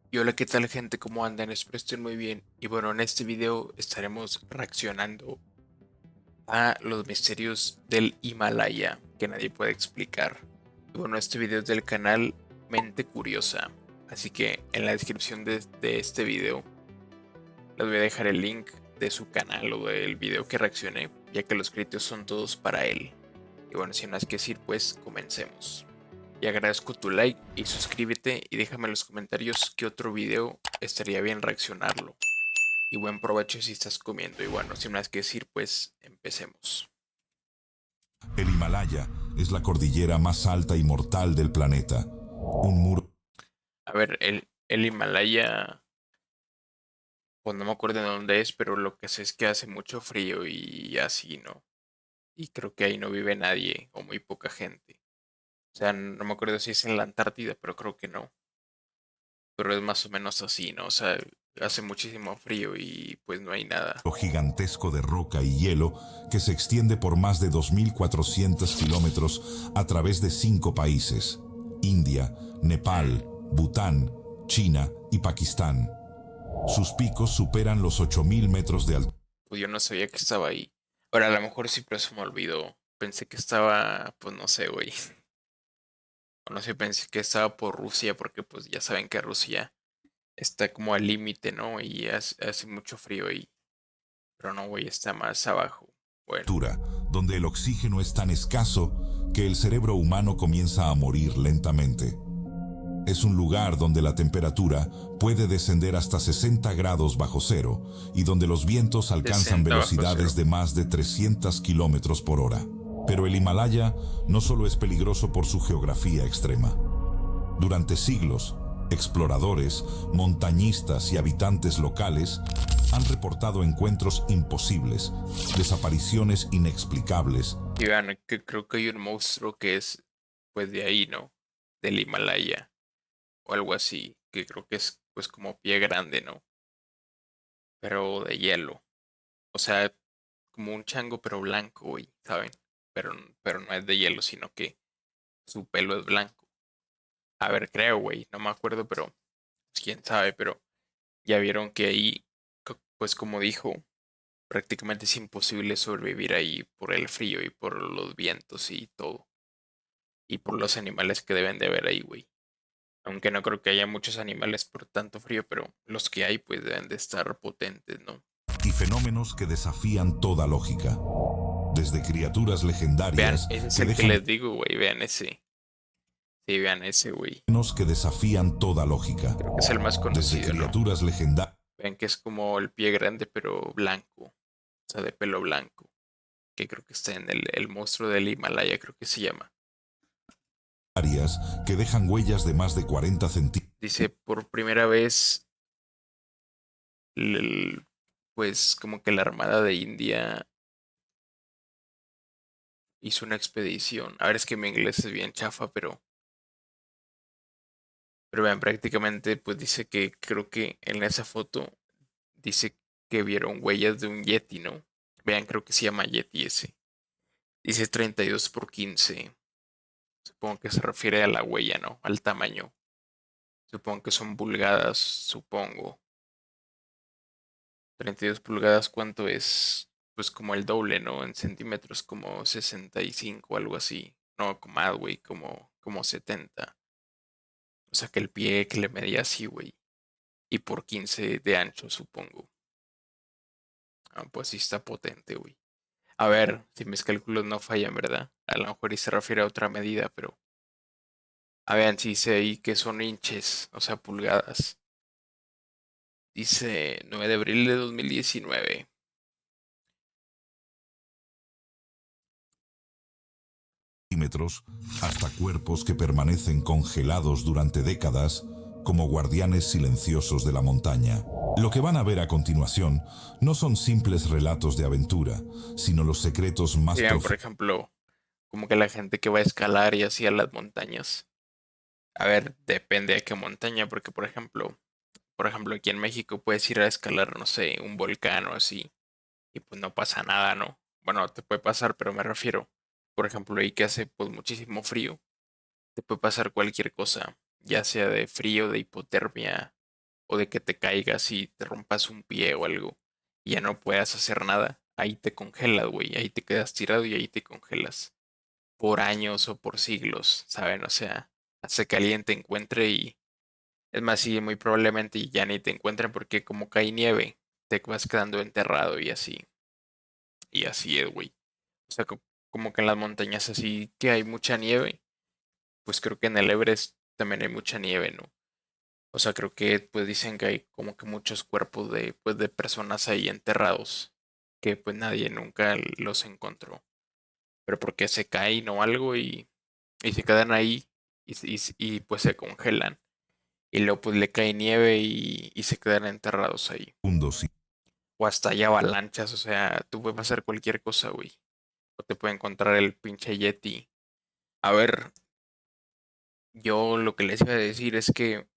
Y hola, ¿qué tal gente? ¿Cómo andan? Espero estén muy bien. Y bueno, en este video estaremos reaccionando a los misterios del Himalaya que nadie puede explicar. Y bueno, este video es del canal Mente Curiosa. Así que en la descripción de este video les voy a dejar el link de su canal o del video que reaccioné, ya que los créditos son todos para él. Y bueno, sin más que decir, pues comencemos. Y agradezco tu like y suscríbete y déjame en los comentarios qué otro video estaría bien reaccionarlo. Y buen provecho si estás comiendo. Y bueno, sin más que decir, pues empecemos. El Himalaya es la cordillera más alta y mortal del planeta. Un muro A ver, el Himalaya, pues no me acuerdo de dónde es, pero lo que sé es que hace mucho frío y así, ¿no? Y creo que ahí no vive nadie o muy poca gente. O sea, no me acuerdo si es en la Antártida, pero creo que no. Pero es más o menos así, ¿no? O sea, hace muchísimo frío y pues no hay nada. gigantesco de roca y hielo que se extiende por más de 2.400 kilómetros a través de 5 países: India, Nepal, Mm, Bután, China y Pakistán. Sus picos superan los 8.000 metros de altura. pues yo no sabía que estaba ahí. Ahora, a lo mejor sí, pero se me olvidó. Pensé que estaba, pues no sé, güey. O no sé, pensé que estaba por Rusia, porque pues ya saben que Rusia está como al límite, ¿no? Y hace mucho frío ahí. Pero no, güey, está más abajo. Bueno, Donde el oxígeno es tan escaso que el cerebro humano comienza a morir lentamente. Es un lugar donde la temperatura puede descender hasta 60 grados bajo cero y donde los vientos alcanzan 60 bajo velocidades cero. de más de 300 kilómetros por hora. Pero el Himalaya no solo es peligroso por su geografía extrema. Durante siglos, exploradores, montañistas y habitantes locales han reportado encuentros imposibles, desapariciones inexplicables. Y vean, que creo que hay un monstruo que es, pues de ahí, ¿no? Del Himalaya. O algo así. Que creo que es, pues como pie grande, ¿no? Pero de hielo. O sea, como un chango, pero blanco, güey, ¿saben? Pero no es de hielo, sino que su pelo es blanco. A ver, creo, güey, no me acuerdo, pero pues, quién sabe, pero ya vieron que ahí, pues como dijo, prácticamente es imposible sobrevivir ahí por el frío y por los vientos y todo. Y por los animales que deben de haber ahí, güey. Aunque no creo que haya muchos animales por tanto frío, pero los que hay, pues deben de estar potentes, ¿no? Y fenómenos que desafían toda lógica, desde criaturas Vean, legendarias ese es que el que dejan les digo, güey, vean ese. Sí, vean ese, güey. que desafían toda lógica, Creo que es el más desde conocido, ¿no? criaturas legendarias Ven que es como el pie grande, pero blanco. O sea, de pelo blanco. Que creo que está en el monstruo del Himalaya, creo que se llama. que dejan huellas de más de 40 centímetros. Dice, por primera vez, pues como que la Armada de India hizo una expedición. A ver, es que mi inglés es bien chafa, pero vean, prácticamente, pues dice que creo que en esa foto dice que vieron huellas de un Yeti, ¿no? Vean, creo que se llama Yeti ese. Dice 32 por 15. Supongo que se refiere a la huella, ¿no? Al tamaño. Supongo que son pulgadas, supongo. 32 pulgadas, ¿cuánto es? Pues como el doble, ¿no? En centímetros, como 65 o algo así. No, como más, güey, como 70. O sea que el pie que le medía así, güey. Y por 15 de ancho, supongo. Ah, pues sí está potente, güey. A ver, si mis cálculos no fallan, ¿verdad? A lo mejor y se refiere a otra medida, pero... A ver, si dice ahí que son inches, o sea, pulgadas. Dice 9 de abril de 2019. Hasta cuerpos que permanecen congelados durante décadas como guardianes silenciosos de la montaña. Lo que van a ver a continuación no son simples relatos de aventura, sino los secretos más Vean, por profundos. ejemplo, como que la gente que va a escalar y así a las montañas. A ver, depende de qué montaña, porque por ejemplo, aquí en México puedes ir a escalar, no sé, un volcán o así, y pues no pasa nada, ¿no? Bueno, te puede pasar, pero me refiero, por ejemplo, ahí que hace pues muchísimo frío, te puede pasar cualquier cosa, ya sea de frío, de hipotermia, o de que te caigas y te rompas un pie o algo y ya no puedas hacer nada, ahí te congelas, güey, ahí te quedas tirado y ahí te congelas por años o por siglos, ¿saben? O sea, hasta que alguien te encuentre y es más, sí, muy probablemente ya ni te encuentren porque como cae nieve, te vas quedando enterrado y así es, güey. O sea, como que en las montañas así que hay mucha nieve, pues creo que en el Everest también hay mucha nieve, ¿no? O sea, creo que pues dicen que hay como que muchos cuerpos de pues de personas ahí enterrados que pues nadie nunca los encontró, pero porque se caen o algo y se quedan ahí pues se congelan y luego pues le cae nieve y se quedan enterrados ahí. Mundos y O hasta hay avalanchas, o sea, tú puedes hacer cualquier cosa, güey. O te puede encontrar el pinche Yeti. A ver, yo lo que les iba a decir es que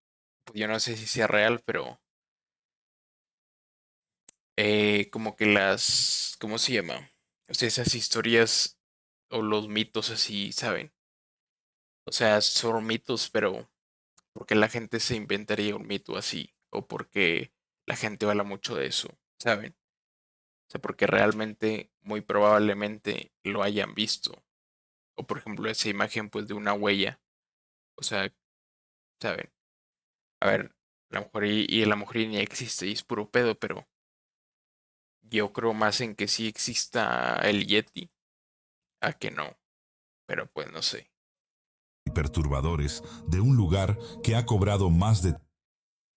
pues, yo no sé si sea real, pero como que ¿cómo se llama? O sea, esas historias o los mitos así, ¿saben? O sea, son mitos, pero ¿por qué la gente se inventaría un mito así? O porque la gente habla mucho de eso, ¿saben? O sea, porque realmente, muy probablemente lo hayan visto. O por ejemplo, esa imagen pues de una huella. O sea, ¿saben? A ver, a lo mejor y a lo mejor y ni existe y es puro pedo, pero yo creo más en que sí exista el Yeti a que no. Pero pues no sé. perturbadores de un lugar que ha cobrado más de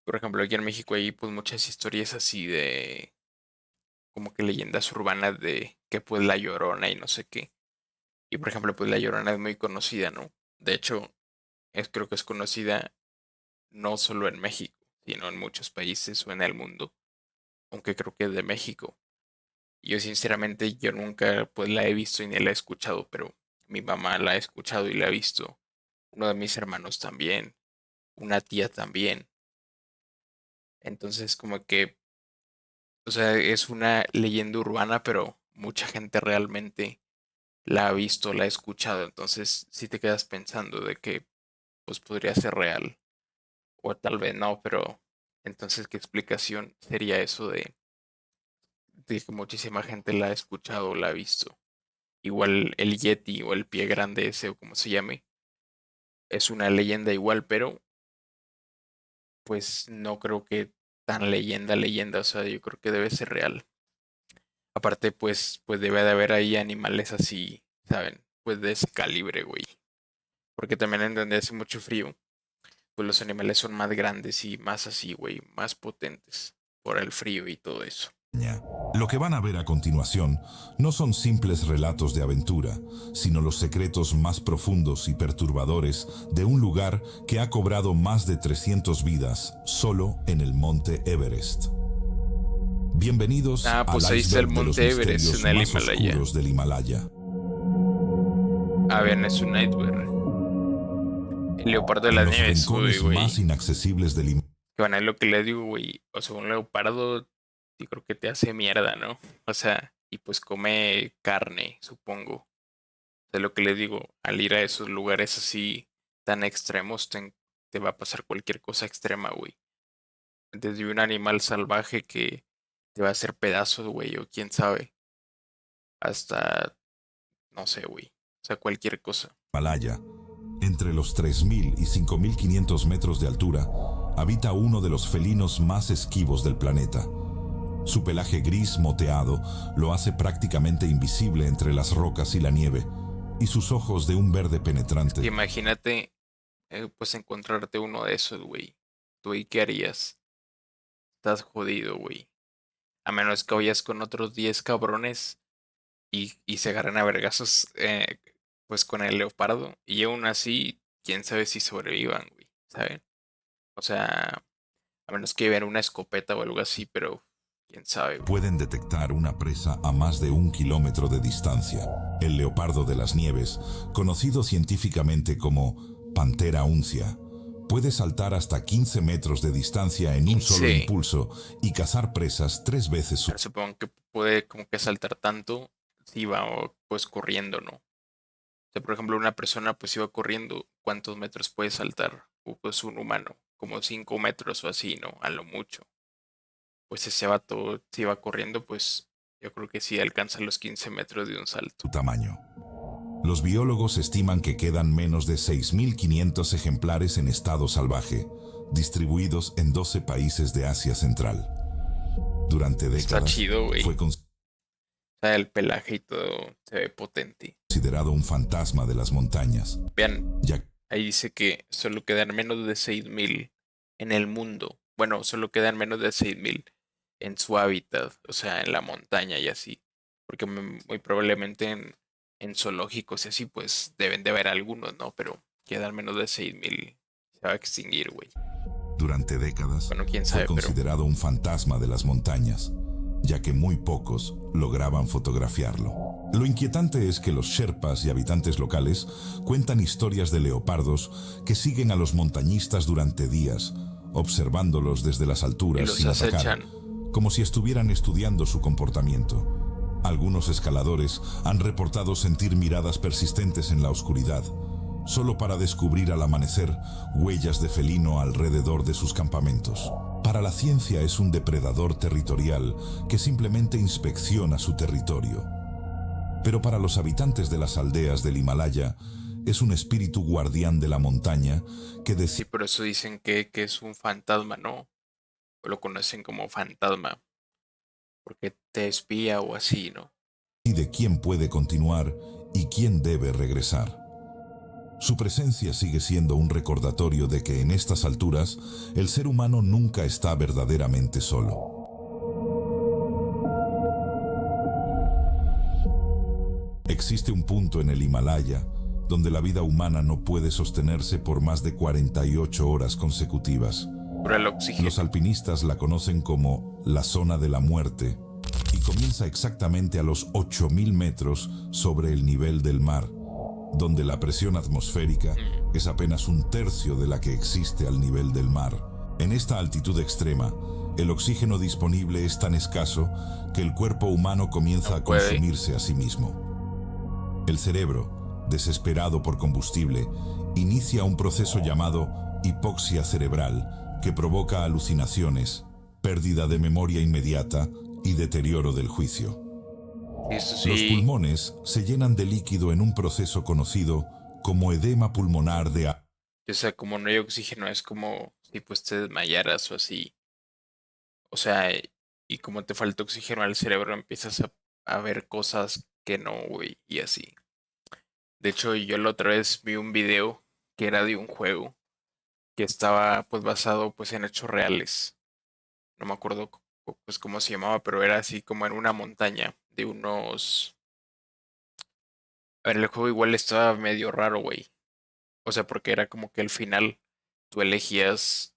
Por ejemplo, aquí en México hay pues muchas historias así de como que leyendas urbanas de que pues la Llorona y no sé qué. Y por ejemplo, pues la Llorona es muy conocida, ¿no? De hecho, creo que es conocida no solo en México, sino en muchos países o en el mundo. Aunque creo que es de México. Yo sinceramente yo nunca pues la he visto y ni la he escuchado, pero mi mamá la ha escuchado y la ha visto. Uno de mis hermanos también, una tía también. Entonces como que, o sea, es una leyenda urbana, pero mucha gente realmente la ha visto, la ha escuchado. Entonces sí te quedas pensando de que pues podría ser real o tal vez no, pero entonces ¿qué explicación sería eso de que muchísima gente la ha escuchado o la ha visto? Igual el Yeti o el pie grande ese o como se llame, es una leyenda igual, pero pues no creo que tan leyenda, o sea, yo creo que debe ser real. Aparte, pues debe de haber ahí animales así, ¿saben? Pues de ese calibre, güey. Porque también en donde hace mucho frío, pues los animales son más grandes y más así, güey, más potentes por el frío y todo eso. España. Lo que van a ver a continuación no son simples relatos de aventura, sino los secretos más profundos y perturbadores de un lugar que ha cobrado más de 300 vidas solo en el monte Everest. Bienvenidos Ah, al pues ahí está el iceberg de los monte Everest en misterios el más Himalaya. oscuros del Himalaya. Ah, bien, es un iceberg. El leopardo de En las los nieves, uy, rincones más güey. inaccesibles del Himalaya. Que bueno, es lo que le digo, güey. O sea, un leopardo, yo creo que te hace mierda, ¿no? O sea, y pues come carne, supongo. O sea, lo que le digo, al ir a esos lugares así tan extremos, te va a pasar cualquier cosa extrema, güey. Desde un animal salvaje que te va a hacer pedazos, güey, o quién sabe, hasta, no sé, güey. O sea, cualquier cosa. Entre los 3.000 y 5.500 metros de altura, habita uno de los felinos más esquivos del planeta. Su pelaje gris moteado lo hace prácticamente invisible entre las rocas y la nieve, y sus ojos de un verde penetrante. Imagínate, pues encontrarte uno de esos, güey. ¿Tú y qué harías? Estás jodido, güey. A menos que vayas con otros 10 cabrones y se agarren a vergazos, pues con el leopardo. Y aún así, quién sabe si sobrevivan, güey. ¿Saben? O sea, a menos que lleven una escopeta o algo así, pero quién sabe, güey. Pueden detectar una presa a más de 1 kilómetro de distancia. El leopardo de las nieves, conocido científicamente como Panthera uncia, puede saltar hasta 15 metros de distancia en un solo 15. impulso y cazar presas 3 veces su... Pero supongo que puede como que saltar tanto si va pues corriendo, ¿no? O sea, por ejemplo, una persona pues iba corriendo, ¿cuántos metros puede saltar? O pues un humano, como 5 metros o así, ¿no? A lo mucho. Pues ese vato, si va corriendo, pues yo creo que sí alcanza los 15 metros de un salto. Su tamaño. Los biólogos estiman que quedan menos de 6.500 ejemplares en estado salvaje, distribuidos en 12 países de Asia Central. Durante Está décadas chido, güey. fue O sea, el pelaje y todo se ve potente. considerado un fantasma de las montañas, Vean, ya ahí dice que solo quedan menos de 6.000 en el mundo. Bueno, solo quedan menos de 6.000 en su hábitat, o sea, en la montaña y así. Porque muy probablemente en zoológicos y así, pues deben de haber algunos, ¿no? Pero quedan menos de 6.000. Se va a extinguir, güey. durante décadas Bueno, quién fue sabe, pero considerado un fantasma de las montañas, ya que muy pocos lograban fotografiarlo. Lo inquietante es que los sherpas y habitantes locales cuentan historias de leopardos que siguen a los montañistas durante días, observándolos desde las y alturas los sin atacar, acechan. como si estuvieran estudiando su comportamiento. Algunos escaladores han reportado sentir miradas persistentes en la oscuridad, solo para descubrir al amanecer huellas de felino alrededor de sus campamentos. Para la ciencia es un depredador territorial que simplemente inspecciona su territorio. Pero para los habitantes de las aldeas del Himalaya, es un espíritu guardián de la montaña que Sí, por eso dicen que es un fantasma, ¿no? O lo conocen como fantasma, porque te espía o así, ¿no? decide quién puede continuar y quién debe regresar. Su presencia sigue siendo un recordatorio de que en estas alturas el ser humano nunca está verdaderamente solo. Existe un punto en el Himalaya donde la vida humana no puede sostenerse por más de 48 horas consecutivas. Pura el Los oxígeno. alpinistas la conocen como la zona de la muerte y comienza exactamente a los 8.000 metros sobre el nivel del mar, donde la presión atmosférica Mm, es apenas un tercio de la que existe al nivel del mar. En esta altitud extrema, el oxígeno disponible es tan escaso que el cuerpo humano comienza no a puede. consumirse a sí mismo. El cerebro, desesperado por combustible, inicia un proceso llamado hipoxia cerebral que provoca alucinaciones, pérdida de memoria inmediata y deterioro del juicio. Eso Los sí. pulmones se llenan de líquido en un proceso conocido como edema pulmonar de O sea, como no hay oxígeno, es como si pues te desmayaras o así. O sea, y como te falta oxígeno al cerebro, empiezas a ver cosas que no, güey, y así. De hecho, yo la otra vez vi un video que era de un juego que estaba pues basado pues en hechos reales. No me acuerdo pues cómo se llamaba, pero era así como en una montaña de unos... A ver, el juego igual estaba medio raro, güey. O sea, porque era como que al final tú elegías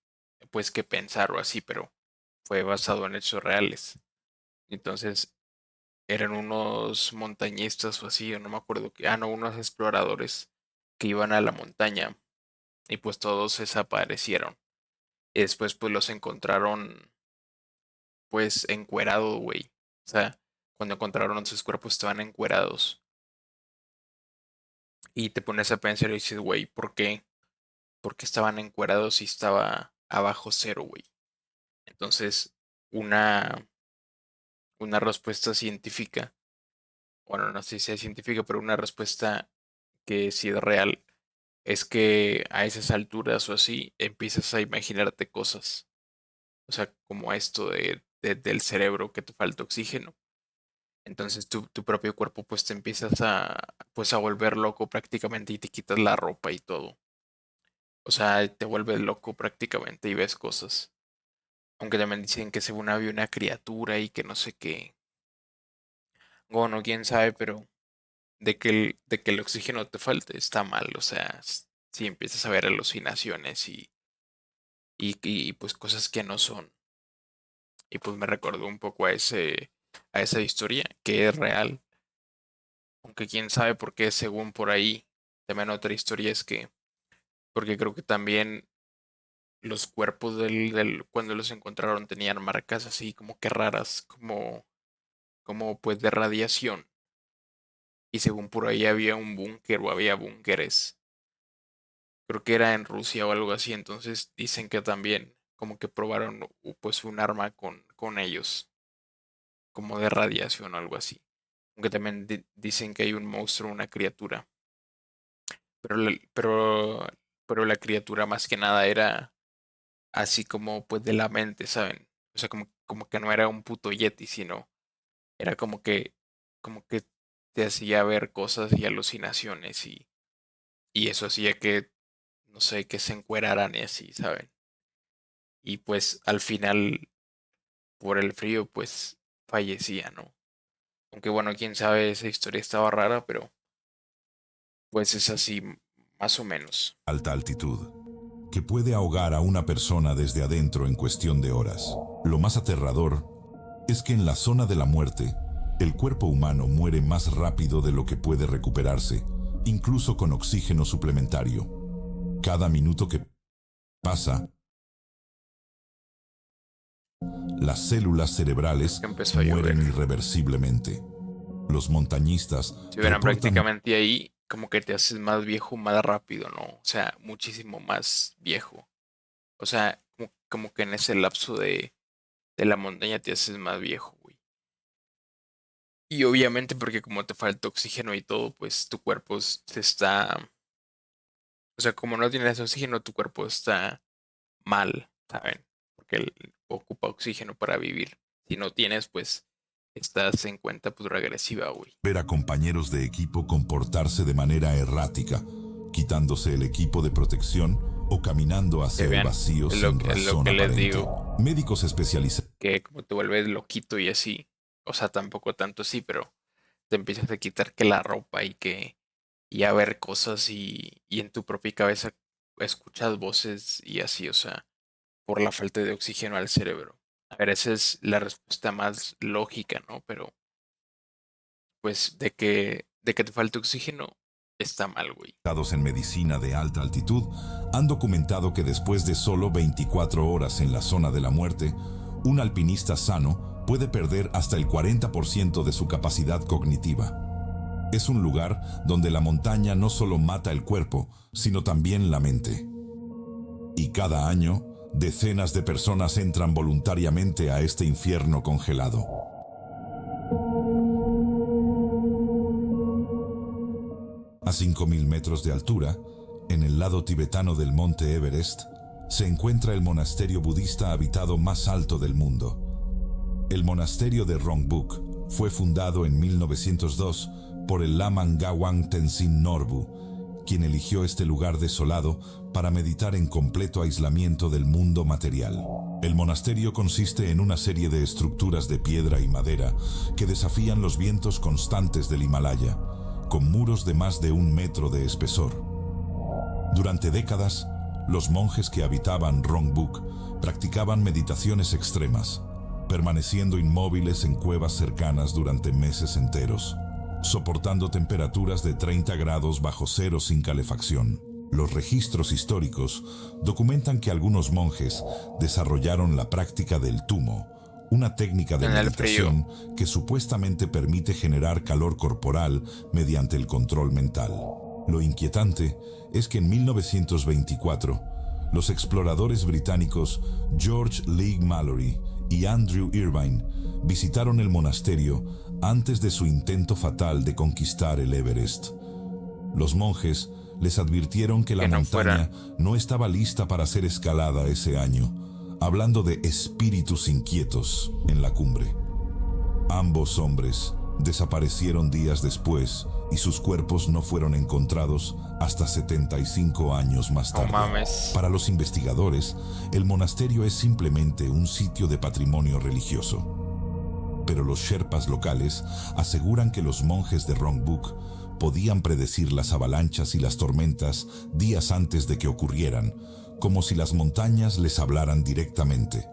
pues qué pensar o así, pero fue basado en hechos reales. Entonces eran unos montañistas o así, o no me acuerdo qué, no, unos exploradores que iban a la montaña y pues todos desaparecieron. Y después pues los encontraron pues encuerados, güey. O sea, cuando encontraron sus cuerpos estaban encuerados. Y te pones a pensar y dices, güey, ¿por qué? ¿Por qué estaban encuerados si estaba abajo cero, güey? Entonces, una, una respuesta científica, bueno, no sé si es científica, pero una respuesta que sí es real, es que a esas alturas o así empiezas a imaginarte cosas. O sea, como esto del cerebro que te falta oxígeno. Entonces tu propio cuerpo pues te empiezas pues a volver loco prácticamente y te quitas la ropa y todo. O sea, te vuelves loco prácticamente y ves cosas. Aunque también dicen que según había una criatura y que no sé qué. Bueno, quién sabe, pero de que el oxígeno te falte está mal. O sea, si empiezas a ver alucinaciones y pues cosas que no son. Y pues me recordó un poco a esa historia que es real. Aunque quién sabe por qué, según por ahí. También otra historia es que, porque creo que también los cuerpos cuando los encontraron tenían marcas así como que raras, como pues de radiación. Y según por ahí había un búnker o había búnkeres creo que era en Rusia o algo así, entonces dicen que también como que probaron pues un arma con ellos, como de radiación o algo así. Aunque también dicen que hay un monstruo, una criatura, pero pero la criatura más que nada era así como pues de la mente, ¿saben? O sea, como que no era un puto yeti, sino era como que te hacía ver cosas y alucinaciones y eso hacía que, no sé, que se encueraran y así, ¿saben? Y pues al final, por el frío, pues fallecía, ¿no? Aunque bueno, quién sabe, esa historia estaba rara, pero pues es así, más o menos. Alta altitud, que puede ahogar a una persona desde adentro en cuestión de horas. Lo más aterrador es que en la zona de la muerte, el cuerpo humano muere más rápido de lo que puede recuperarse, incluso con oxígeno suplementario. Cada minuto que pasa, las células Creo cerebrales que empezó a llover. mueren irreversiblemente. Los montañistas Si verán reportan prácticamente ahí, como que te haces más viejo más rápido, ¿no? O sea, muchísimo más viejo. O sea, como que en ese lapso de la montaña te haces más viejo, güey. Y obviamente porque como te falta oxígeno y todo, pues tu cuerpo se está... O sea, como no tienes oxígeno, tu cuerpo está mal, ¿saben? Porque él ocupa oxígeno para vivir. Si no tienes, pues estás en cuenta pues regresiva, güey. ver a compañeros de equipo comportarse de manera errática, quitándose el equipo de protección o caminando Que hacia el vean, vacío sin es lo razón que les aparente. digo, Médicos especializados que como te vuelves loquito y así. O sea, tampoco tanto así, pero te empiezas a quitar que la ropa y a ver cosas y en tu propia cabeza escuchas voces y así, o sea, por la falta de oxígeno al cerebro. A ver, esa es la respuesta más lógica, ¿no? Pero pues de que te falte oxígeno está mal, güey. en medicina de alta altitud han documentado que después de solo 24 horas en la zona de la muerte, un alpinista sano puede perder hasta el 40% de su capacidad cognitiva. Es un lugar donde la montaña no solo mata el cuerpo, sino también la mente. Y cada año, decenas de personas entran voluntariamente a este infierno congelado. A 5.000 metros de altura, en el lado tibetano del monte Everest, se encuentra el monasterio budista habitado más alto del mundo. El monasterio de Rongbuk fue fundado en 1902 por el lama Ngawang Tenzin Norbu, quien eligió este lugar desolado para meditar en completo aislamiento del mundo material. El monasterio consiste en una serie de estructuras de piedra y madera que desafían los vientos constantes del Himalaya, con muros de más de 1 metro de espesor. Durante décadas, los monjes que habitaban Rongbuk practicaban meditaciones extremas, permaneciendo inmóviles en cuevas cercanas durante meses enteros, soportando temperaturas de 30 grados bajo cero sin calefacción. Los registros históricos documentan que algunos monjes desarrollaron la práctica del tumo, una técnica de En el frío, meditación que supuestamente permite generar calor corporal mediante el control mental. Lo inquietante es que en 1924, los exploradores británicos George Leigh Mallory y Andrew Irvine visitaron el monasterio antes de su intento fatal de conquistar el Everest. Los monjes les advirtieron que la que no montaña fueran. no estaba lista para ser escalada ese año, hablando de espíritus inquietos en la cumbre. Ambos hombres desaparecieron días después y sus cuerpos no fueron encontrados hasta 75 años más No tarde. mames. Para los investigadores, el monasterio es simplemente un sitio de patrimonio religioso. Pero los sherpas locales aseguran que los monjes de Rongbuk podían predecir las avalanchas y las tormentas días antes de que ocurrieran, como si las montañas les hablaran directamente.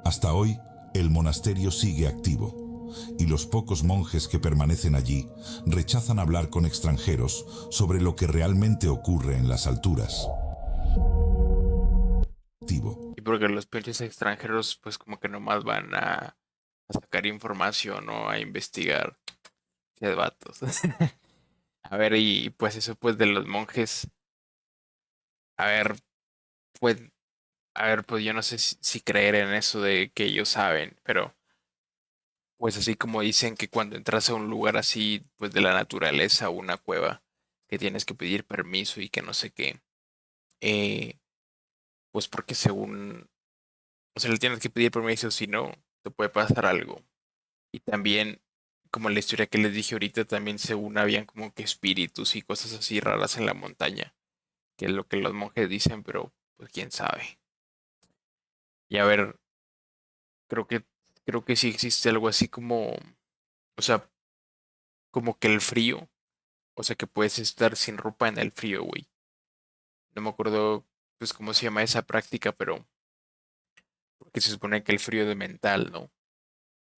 Hasta hoy, el monasterio sigue activo, y los pocos monjes que permanecen allí rechazan hablar con extranjeros sobre lo que realmente ocurre en las alturas. Y porque los pinches extranjeros, pues como que nomás van a sacar información o a investigar. Qué vatos. A ver, y pues eso pues de los monjes. A ver, pues, a ver, pues yo no sé si creer en eso de que ellos saben, pero pues así como dicen que cuando entras a un lugar así, pues de la naturaleza o una cueva, que tienes que pedir permiso y que no sé qué, eh, pues porque según, o sea, le tienes que pedir permiso, si no, te puede pasar algo. Y también, como la historia que les dije ahorita, también según habían como que espíritus y cosas así raras en la montaña, que es lo que los monjes dicen, pero pues quién sabe. Y a ver, creo que, creo que sí existe algo así como, o sea, como que el frío, o sea, que puedes estar sin ropa en el frío, güey. No me acuerdo, pues, cómo se llama esa práctica, pero porque se supone que el frío es mental, ¿no?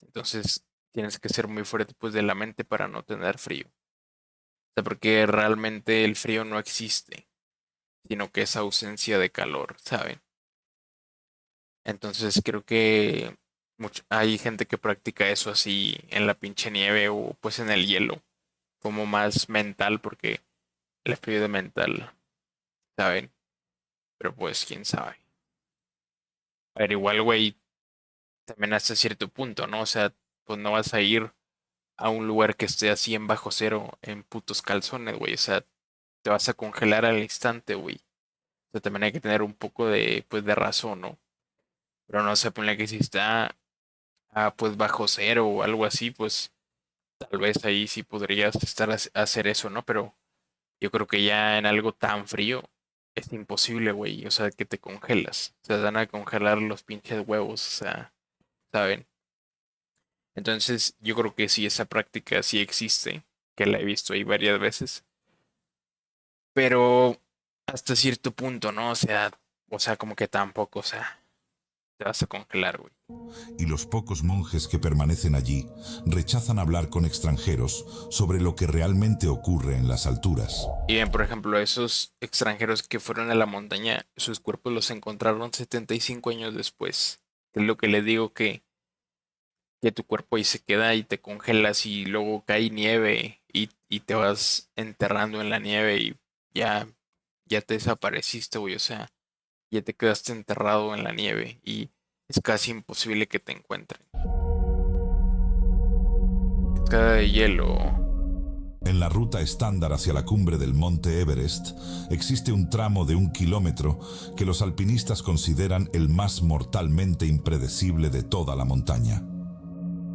Entonces, tienes que ser muy fuerte, pues, de la mente para no tener frío. O sea, porque realmente el frío no existe, sino que es ausencia de calor, ¿saben? Entonces, creo que hay gente que practica eso así en la pinche nieve o pues en el hielo, como más mental, porque el frío de mental, ¿saben? Pero pues, quién sabe. A ver, igual, güey, también hasta cierto punto, ¿no? O sea, pues no vas a ir a un lugar que esté así en bajo cero en putos calzones, güey. O sea, te vas a congelar al instante, güey. O sea, también hay que tener un poco de, pues, de razón, ¿no? Pero no se pone que si está, pues, bajo cero o algo así, pues, tal vez ahí sí podrías estar a hacer eso, ¿no? Pero yo creo que ya en algo tan frío es imposible, güey. O sea, que te congelas. O sea, van a congelar los pinches huevos, o sea, ¿saben? Entonces, yo creo que sí, esa práctica sí existe, que la he visto ahí varias veces, pero hasta cierto punto, ¿no? O sea, como que tampoco, o sea, te vas a congelar, güey. Y los pocos monjes que permanecen allí rechazan hablar con extranjeros sobre lo que realmente ocurre en las alturas. Y bien, por ejemplo, esos extranjeros que fueron a la montaña, sus cuerpos los encontraron 75 años después. Es lo que les digo que tu cuerpo ahí se queda y te congelas y luego cae nieve y te vas enterrando en la nieve y ya, ya te desapareciste, güey. O sea, ya te quedaste enterrado en la nieve y es casi imposible que te encuentren. Cascada de hielo. En la ruta estándar hacia la cumbre del monte Everest existe un tramo de 1 kilómetro que los alpinistas consideran el más mortalmente impredecible de toda la montaña.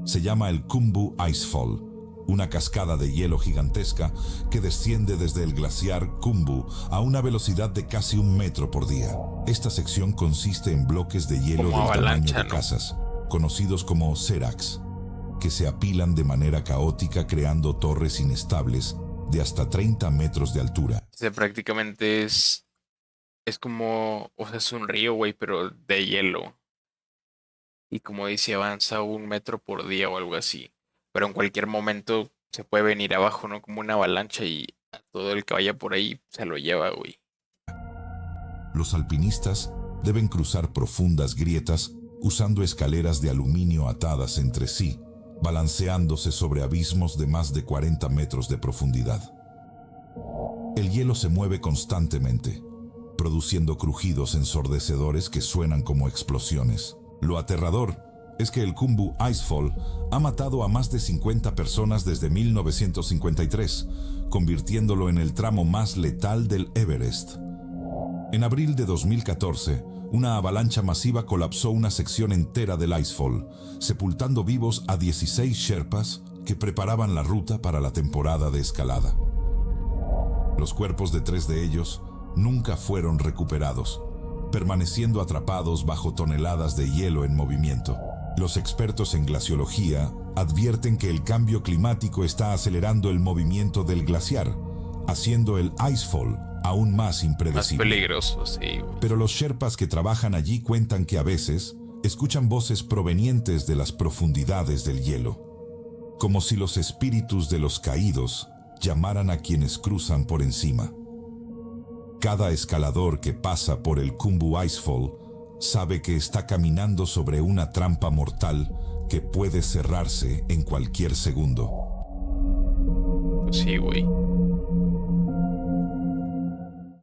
Se llama el Khumbu Icefall, una cascada de hielo gigantesca que desciende desde el glaciar Khumbu a una velocidad de casi 1 metro por día. Esta sección consiste en bloques de hielo Como del tamaño avalancha, de ¿no? casas, conocidos como seracs, que se apilan de manera caótica creando torres inestables de hasta 30 metros de altura. O sea, prácticamente es como, o sea, es un río, güey, pero de hielo. Y como dice, avanza 1 metro por día o algo así. Pero en cualquier momento se puede venir abajo, ¿no? Como una avalancha y a todo el que vaya por ahí se lo lleva, güey. Los alpinistas deben cruzar profundas grietas usando escaleras de aluminio atadas entre sí, balanceándose sobre abismos de más de 40 metros de profundidad. El hielo se mueve constantemente, produciendo crujidos ensordecedores que suenan como explosiones. Lo aterrador es que el Khumbu Icefall ha matado a más de 50 personas desde 1953, convirtiéndolo en el tramo más letal del Everest. En abril de 2014, una avalancha masiva colapsó una sección entera del Icefall, sepultando vivos a 16 Sherpas que preparaban la ruta para la temporada de escalada. Los cuerpos de 3 de ellos nunca fueron recuperados, permaneciendo atrapados bajo toneladas de hielo en movimiento. Los expertos en glaciología advierten que el cambio climático está acelerando el movimiento del glaciar, haciendo el Icefall aún más Más impredecible. peligroso, sí, güey. Pero los Sherpas que trabajan allí cuentan que a veces escuchan voces provenientes de las profundidades del hielo, como si los espíritus de los caídos llamaran a quienes cruzan por encima. Cada escalador que pasa por el Khumbu Icefall sabe que está caminando sobre una trampa mortal que puede cerrarse en cualquier segundo. Pues sí, güey.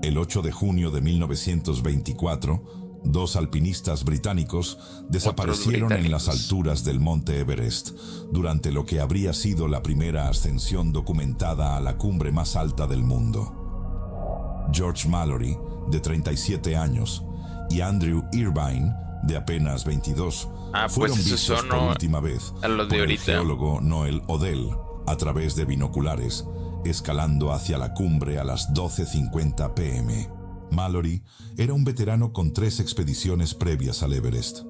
El 8 de junio de 1924, dos alpinistas británicos desaparecieron en las británicos. alturas del monte Everest, durante lo que habría sido la primera ascensión documentada a la cumbre más alta del mundo. George Mallory, de 37 años, y Andrew Irvine, de apenas 22, Ah, pues fueron esos vistos son por última vez a los de por el ahorita. geólogo Noel Odell a través de binoculares, escalando hacia la cumbre a las 12:50 p.m. Mallory era un veterano con 3 expediciones previas al Everest,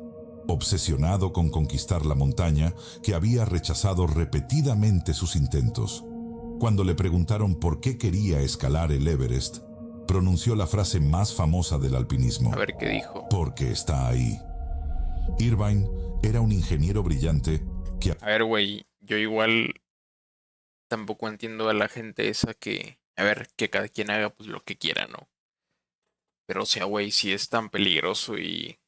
obsesionado con conquistar la montaña que había rechazado repetidamente sus intentos. Cuando le preguntaron por qué quería escalar el Everest, pronunció la frase más famosa del alpinismo: A ver qué dijo. porque está ahí. Irvine era un ingeniero brillante que A ver, güey, yo igual tampoco entiendo a la gente esa que, a ver, que cada quien haga pues lo que quiera, ¿no? Pero o sea, güey, si es tan peligroso y,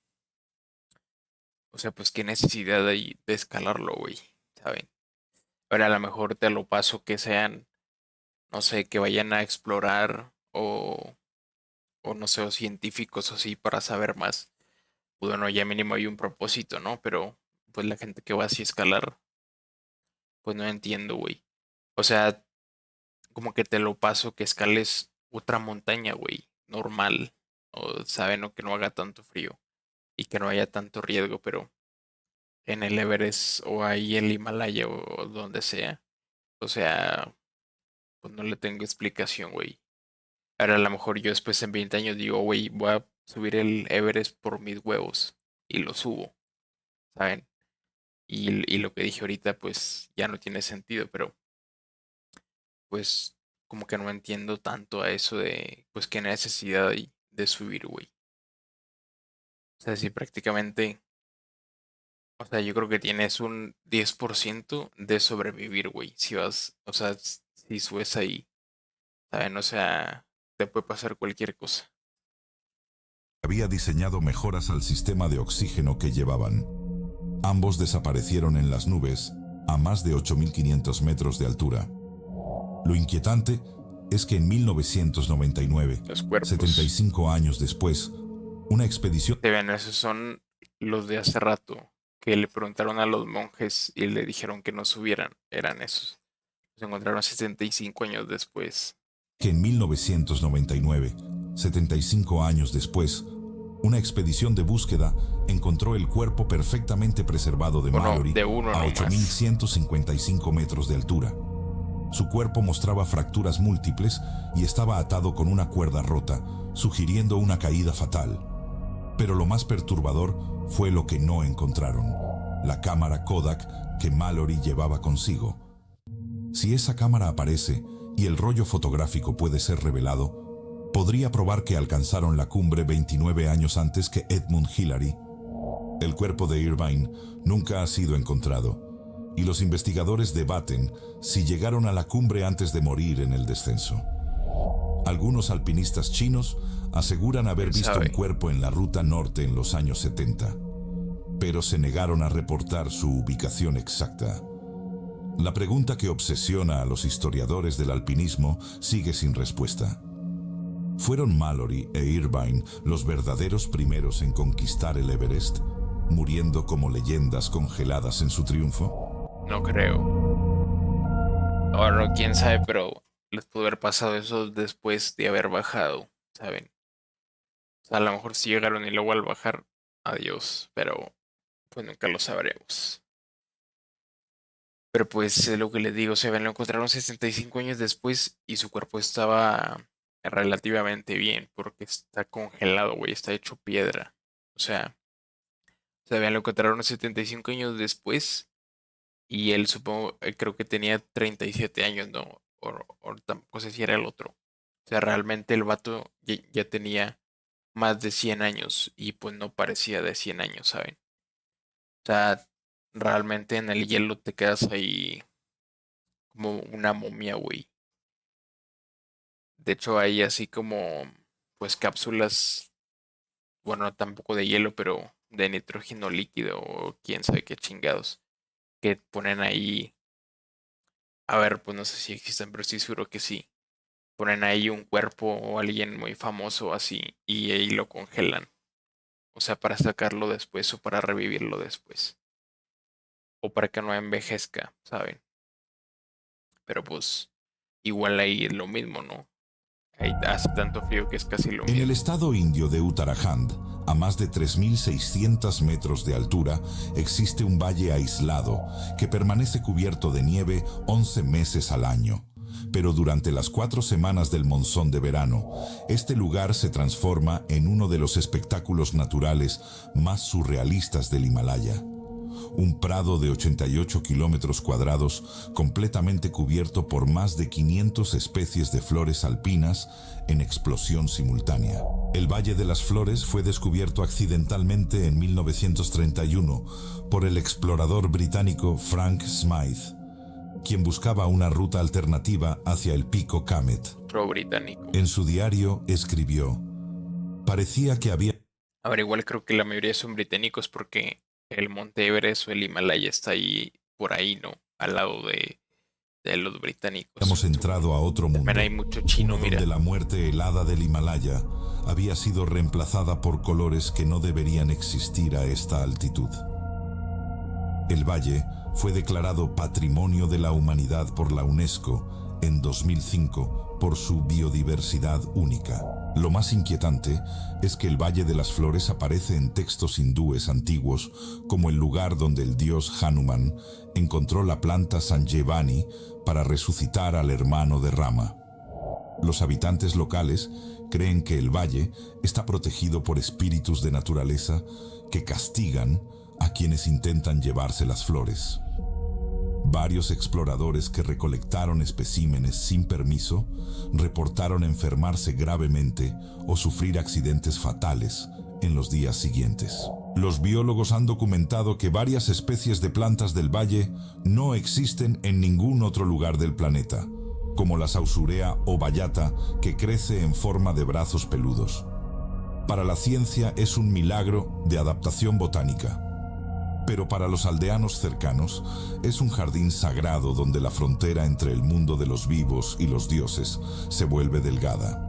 o sea, pues qué necesidad hay de escalarlo, güey, ¿saben? Ahora a lo mejor te lo paso que sean, no sé, que vayan a explorar o no sé, o científicos o así para saber más. Pues bueno, ya mínimo hay un propósito, ¿no? Pero pues la gente que va así a escalar, pues no entiendo, güey. O sea, como que te lo paso que escales otra montaña, güey, normal. O saben, o que no haga tanto frío y que no haya tanto riesgo, pero en el Everest o ahí el Himalaya o donde sea. O sea, pues no le tengo explicación, güey. Ahora a lo mejor yo después en 20 años digo, güey, voy a subir el Everest por mis huevos y lo subo, ¿saben? Y lo que dije ahorita pues ya no tiene sentido, pero pues como que no entiendo tanto a eso de pues qué necesidad hay de subir, güey. O sea, si prácticamente, o sea, yo creo que tienes un 10% de sobrevivir, güey. Si vas, o sea, si subes ahí, ¿saben? O sea, te puede pasar cualquier cosa. había diseñado mejoras al sistema de oxígeno que llevaban. Ambos desaparecieron en las nubes a más de 8.500 metros de altura. Lo inquietante es que en 1999, Los cuerpos. 75 años después, una expedición Te ven, esos son los de hace rato que le preguntaron a los monjes y le dijeron que no subieran. Eran esos. Se encontraron 75 años después. que en 1999, 75 años después, una expedición de búsqueda encontró el cuerpo perfectamente preservado de Uno, Mallory de uno a nomás. 8.155 metros de altura. Su cuerpo mostraba fracturas múltiples y estaba atado con una cuerda rota, sugiriendo una caída fatal. Pero lo más perturbador fue lo que no encontraron: la cámara Kodak que Mallory llevaba consigo. Si esa cámara aparece y el rollo fotográfico puede ser revelado, podría probar que alcanzaron la cumbre 29 años antes que Edmund Hillary. El cuerpo de Irvine nunca ha sido encontrado, y los investigadores debaten si llegaron a la cumbre antes de morir en el descenso. Algunos alpinistas chinos aseguran haber ¿Quién visto un sabe? cuerpo en la ruta norte en los años 70, pero se negaron a reportar su ubicación exacta. La pregunta que obsesiona a los historiadores del alpinismo sigue sin respuesta. ¿Fueron Mallory e Irvine los verdaderos primeros en conquistar el Everest, muriendo como leyendas congeladas en su triunfo? No creo. Ahora, no, quién sabe, pero les pudo haber pasado eso después de haber bajado, ¿saben? O sea, a lo mejor sí llegaron y luego al bajar, adiós, pero pues nunca lo sabremos. Pero pues es lo que les digo, se ven, lo encontraron 65 años después y su cuerpo estaba relativamente bien porque está congelado, güey, está hecho piedra. O sea, se ven, lo encontraron 75 años después y él supongo, creo que tenía 37 años, ¿no? O tampoco sé si era el otro. O sea, realmente el vato ya tenía más de 100 años y pues no parecía de 100 años, ¿saben? O sea, realmente en el hielo te quedas ahí como una momia, güey. De hecho, hay así como, pues cápsulas, bueno, tampoco de hielo, pero de nitrógeno líquido o quién sabe qué chingados, que ponen ahí, a ver, pues no sé si existen, pero estoy seguro que sí, ponen ahí un cuerpo o alguien muy famoso así y ahí lo congelan. O sea, para sacarlo después o para revivirlo después. O para que no envejezca, ¿saben? Pero pues igual ahí es lo mismo, ¿no? Ahí hace tanto frío que es casi lo En el mismo. estado indio de Uttarakhand, a más de 3.600 metros de altura, existe un valle aislado que permanece cubierto de nieve 11 meses al año. Pero durante las 4 semanas del monzón de verano, este lugar se transforma en uno de los espectáculos naturales más surrealistas del Himalaya. Un prado de 88 kilómetros cuadrados completamente cubierto por más de 500 especies de flores alpinas en explosión simultánea. El Valle de las Flores fue descubierto accidentalmente en 1931 por el explorador británico Frank Smythe, quien buscaba una ruta alternativa hacia el pico Kamet. Otro británico. En su diario escribió: parecía que había... A ver, igual creo que la mayoría son británicos porque el Monte Everest o el Himalaya está ahí, por ahí, ¿no? Al lado de los británicos. Hemos entrado a otro mundo, También hay mucho chino, uno mira. donde la muerte helada del Himalaya había sido reemplazada por colores que no deberían existir a esta altitud. El valle fue declarado Patrimonio de la Humanidad por la UNESCO en 2005 por su biodiversidad única. Lo más inquietante es que el Valle de las Flores aparece en textos hindúes antiguos como el lugar donde el dios Hanuman encontró la planta Sanjevani para resucitar al hermano de Rama. Los habitantes locales creen que el valle está protegido por espíritus de naturaleza que castigan a quienes intentan llevarse las flores. Varios exploradores que recolectaron especímenes sin permiso reportaron enfermarse gravemente o sufrir accidentes fatales en los días siguientes. Los biólogos han documentado que varias especies de plantas del valle no existen en ningún otro lugar del planeta, como la Sausurea o bayata, que crece en forma de brazos peludos. Para la ciencia es un milagro de adaptación botánica. Pero para los aldeanos cercanos es un jardín sagrado donde la frontera entre el mundo de los vivos y los dioses se vuelve delgada.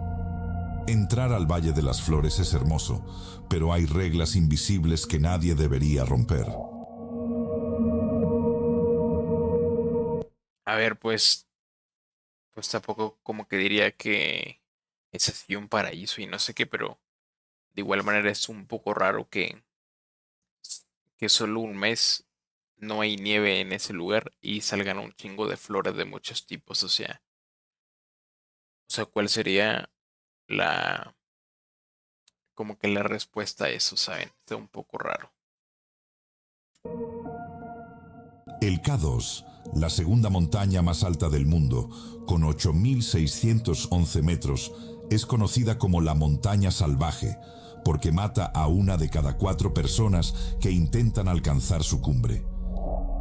Entrar al Valle de las Flores es hermoso, pero hay reglas invisibles que nadie debería romper. A ver, pues tampoco como que diría que es así un paraíso y no sé qué, pero de igual manera es un poco raro que solo un mes no hay nieve en ese lugar y salgan un chingo de flores de muchos tipos. O sea, ¿cuál sería la, como que la respuesta a eso, ¿saben? Está un poco raro. El K2, la segunda montaña más alta del mundo, con 8.611 metros, es conocida como la montaña salvaje, porque mata a 1 de cada 4 personas que intentan alcanzar su cumbre.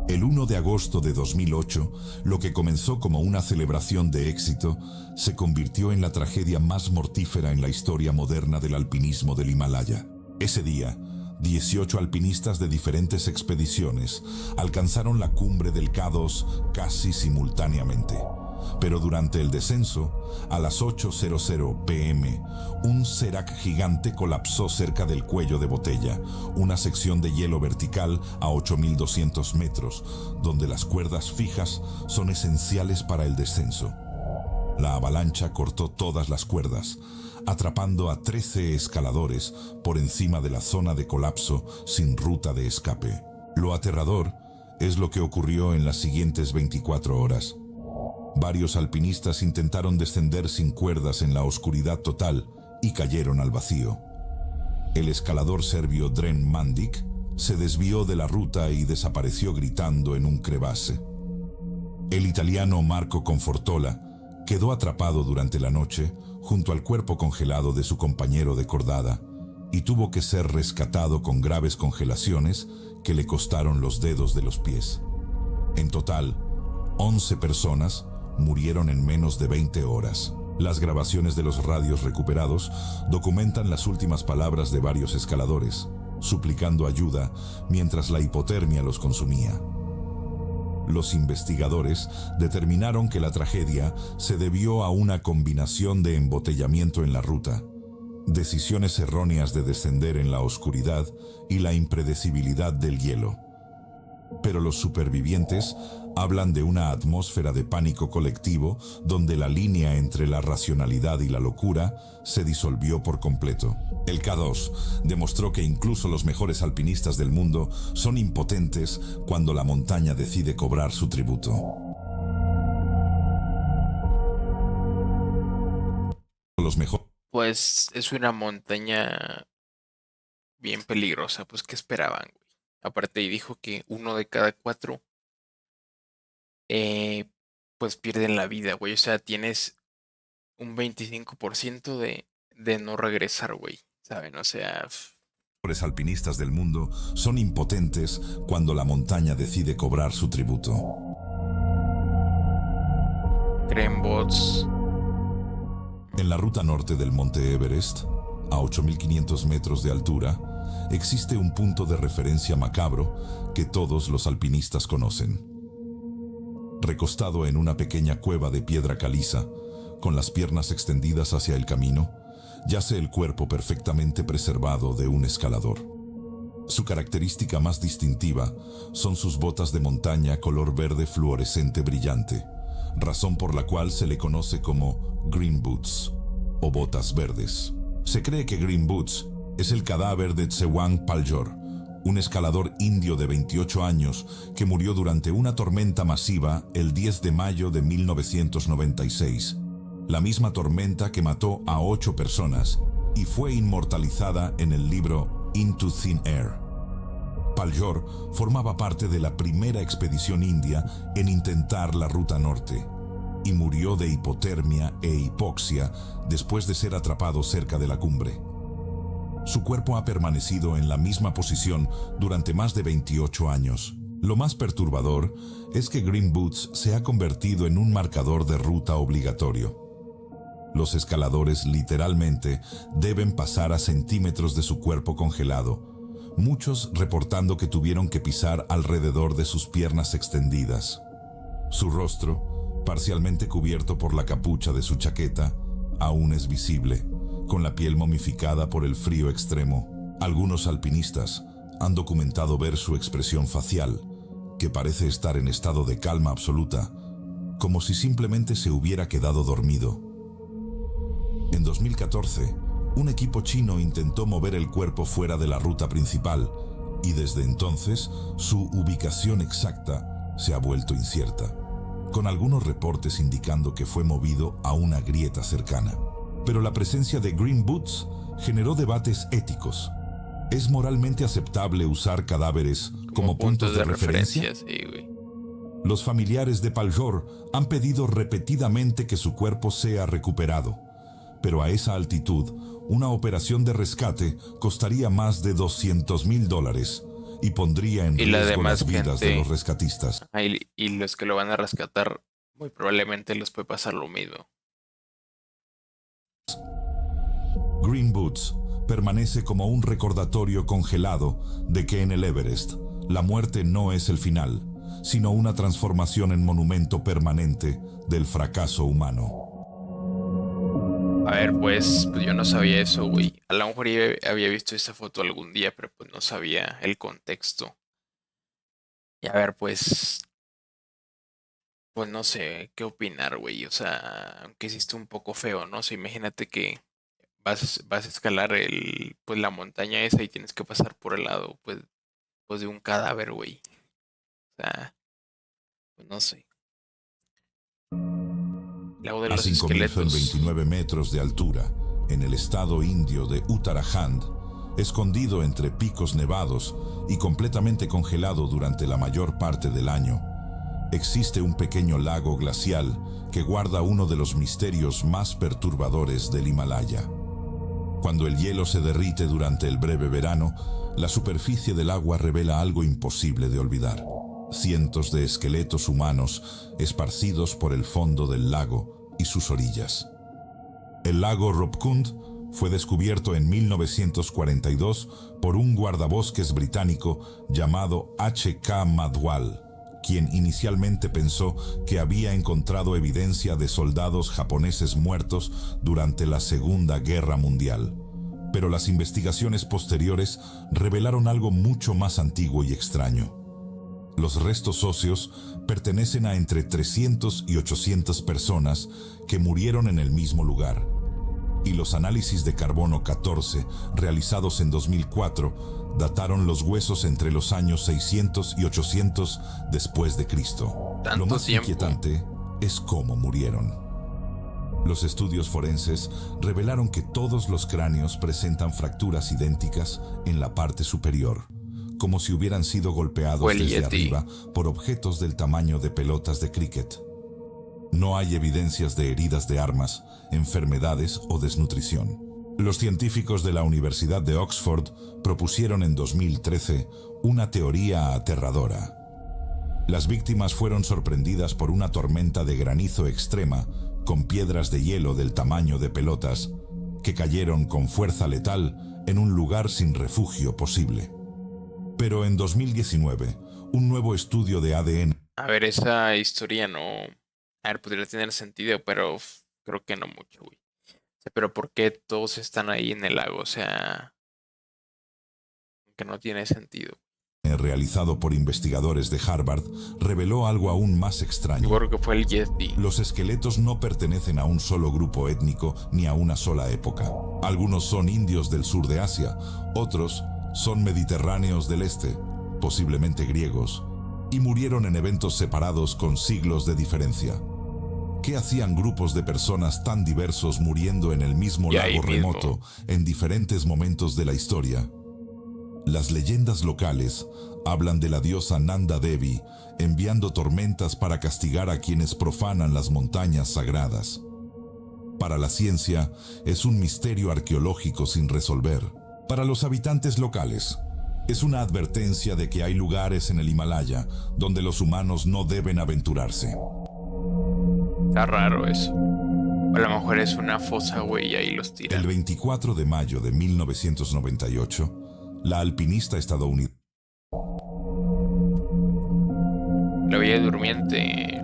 El 1 de agosto de 2008, lo que comenzó como una celebración de éxito, se convirtió en la tragedia más mortífera en la historia moderna del alpinismo del Himalaya. Ese día, 18 alpinistas de diferentes expediciones alcanzaron la cumbre del K2 casi simultáneamente. Pero durante el descenso, a las 8:00 p.m., un serac gigante colapsó cerca del cuello de botella, una sección de hielo vertical a 8.200 metros, donde las cuerdas fijas son esenciales para el descenso. La avalancha cortó todas las cuerdas, atrapando a 13 escaladores por encima de la zona de colapso sin ruta de escape. Lo aterrador es lo que ocurrió en las siguientes 24 horas. Varios alpinistas intentaron descender sin cuerdas en la oscuridad total y cayeron al vacío. El escalador serbio Dren Mandic se desvió de la ruta y desapareció gritando en un crevasse. El italiano Marco Confortola quedó atrapado durante la noche junto al cuerpo congelado de su compañero de cordada y tuvo que ser rescatado con graves congelaciones que le costaron los dedos de los pies. En total, 11 personas murieron en menos de 20 horas. Las grabaciones de los radios recuperados documentan las últimas palabras de varios escaladores, suplicando ayuda mientras la hipotermia los consumía. Los investigadores determinaron que la tragedia se debió a una combinación de embotellamiento en la ruta, decisiones erróneas de descender en la oscuridad y la impredecibilidad del hielo. Pero los supervivientes hablan de una atmósfera de pánico colectivo donde la línea entre la racionalidad y la locura se disolvió por completo. El K2 demostró que incluso los mejores alpinistas del mundo son impotentes cuando la montaña decide cobrar su tributo. Pues es una montaña bien peligrosa, pues ¿qué esperaban, güey? Aparte, y dijo que 1 de cada 4 pues pierden la vida, güey. O sea, tienes un 25% de no regresar, güey. ¿Saben? O sea, Los alpinistas del mundo son impotentes cuando la montaña decide cobrar su tributo. creen bots. En la ruta norte del monte Everest, a 8.500 metros de altura, existe un punto de referencia macabro que todos los alpinistas conocen. Recostado en una pequeña cueva de piedra caliza, con las piernas extendidas hacia el camino, yace el cuerpo perfectamente preservado de un escalador. Su característica más distintiva son sus botas de montaña color verde fluorescente brillante, razón por la cual se le conoce como Green Boots, o botas verdes. Se cree que Green Boots es el cadáver de Tsewang Paljor, un escalador indio de 28 años que murió durante una tormenta masiva el 10 de mayo de 1996, la misma tormenta que mató a 8 personas y fue inmortalizada en el libro Into Thin Air. Paljor formaba parte de la primera expedición india en intentar la ruta norte y murió de hipotermia e hipoxia después de ser atrapado cerca de la cumbre. Su cuerpo ha permanecido en la misma posición durante más de 28 años. Lo más perturbador es que Green Boots se ha convertido en un marcador de ruta obligatorio. Los escaladores literalmente deben pasar a centímetros de su cuerpo congelado, muchos reportando que tuvieron que pisar alrededor de sus piernas extendidas. Su rostro, parcialmente cubierto por la capucha de su chaqueta, aún es visible, con la piel momificada por el frío extremo. Algunos alpinistas han documentado ver su expresión facial, que parece estar en estado de calma absoluta, como si simplemente se hubiera quedado dormido. En 2014, un equipo chino intentó mover el cuerpo fuera de la ruta principal y desde entonces su ubicación exacta se ha vuelto incierta, con algunos reportes indicando que fue movido a una grieta cercana. Pero la presencia de Green Boots generó debates éticos. ¿Es moralmente aceptable usar cadáveres como puntos de referencia? Sí, güey. Los familiares de Paljor han pedido repetidamente que su cuerpo sea recuperado, pero a esa altitud, una operación de rescate costaría más de $200,000 y pondría en riesgo las vidas de los rescatistas. Y los que lo van a rescatar, muy probablemente les puede pasar lo mismo. Green Boots permanece como un recordatorio congelado de que en el Everest la muerte no es el final, sino una transformación en monumento permanente del fracaso humano. A ver, pues yo no sabía eso, güey. A lo mejor ya había visto esa foto algún día, pero pues no sabía el contexto. Y a ver, pues no sé qué opinar, güey. O sea, aunque sí está un poco feo, ¿no? O sea, imagínate que vas a escalar pues la montaña esa y tienes que pasar por el lado, pues de un cadáver, güey. O sea, pues no sé. Luego de A los 5.029 metros de altura, en el estado indio de Uttarakhand, escondido entre picos nevados y completamente congelado durante la mayor parte del año, existe un pequeño lago glacial que guarda uno de los misterios más perturbadores del Himalaya. Cuando el hielo se derrite durante el breve verano, la superficie del agua revela algo imposible de olvidar. Cientos de esqueletos humanos esparcidos por el fondo del lago y sus orillas. El lago Ropkund fue descubierto en 1942 por un guardabosques británico llamado H.K. Madwal, quien inicialmente pensó que había encontrado evidencia de soldados japoneses muertos durante la Segunda Guerra Mundial. Pero las investigaciones posteriores revelaron algo mucho más antiguo y extraño. Los restos óseos pertenecen a entre 300 y 800 personas que murieron en el mismo lugar. Y los análisis de carbono 14 realizados en 2004 dataron los huesos entre los años 600 y 800 después de Cristo. Lo más inquietante es cómo murieron. Los estudios forenses revelaron que todos los cráneos presentan fracturas idénticas en la parte superior, como si hubieran sido golpeados desde arriba por objetos del tamaño de pelotas de cricket. No hay evidencias de heridas de armas, enfermedades o desnutrición. Los científicos de la Universidad de Oxford propusieron en 2013 una teoría aterradora. Las víctimas fueron sorprendidas por una tormenta de granizo extrema con piedras de hielo del tamaño de pelotas que cayeron con fuerza letal en un lugar sin refugio posible. Pero en 2019, un nuevo estudio de ADN... A ver, esa historia no... A ver, podría tener sentido, pero creo que no mucho, güey. O sea, pero ¿por qué todos están ahí en el lago? O sea, que no tiene sentido. Realizado por investigadores de Harvard, reveló algo aún más extraño. Yo creo que fue el Yeti. Los esqueletos no pertenecen a un solo grupo étnico ni a una sola época. Algunos son indios del sur de Asia, otros son mediterráneos del este, posiblemente griegos, y murieron en eventos separados con siglos de diferencia. ¿Qué hacían grupos de personas tan diversos muriendo en el mismo lago remoto en diferentes momentos de la historia? Las leyendas locales hablan de la diosa Nanda Devi enviando tormentas para castigar a quienes profanan las montañas sagradas. Para la ciencia, es un misterio arqueológico sin resolver. Para los habitantes locales, es una advertencia de que hay lugares en el Himalaya donde los humanos no deben aventurarse. Está raro eso. O a lo mejor es una fosa, güey, y ahí los tiran. El 24 de mayo de 1998, la alpinista estadounidense... La Bella Durmiente,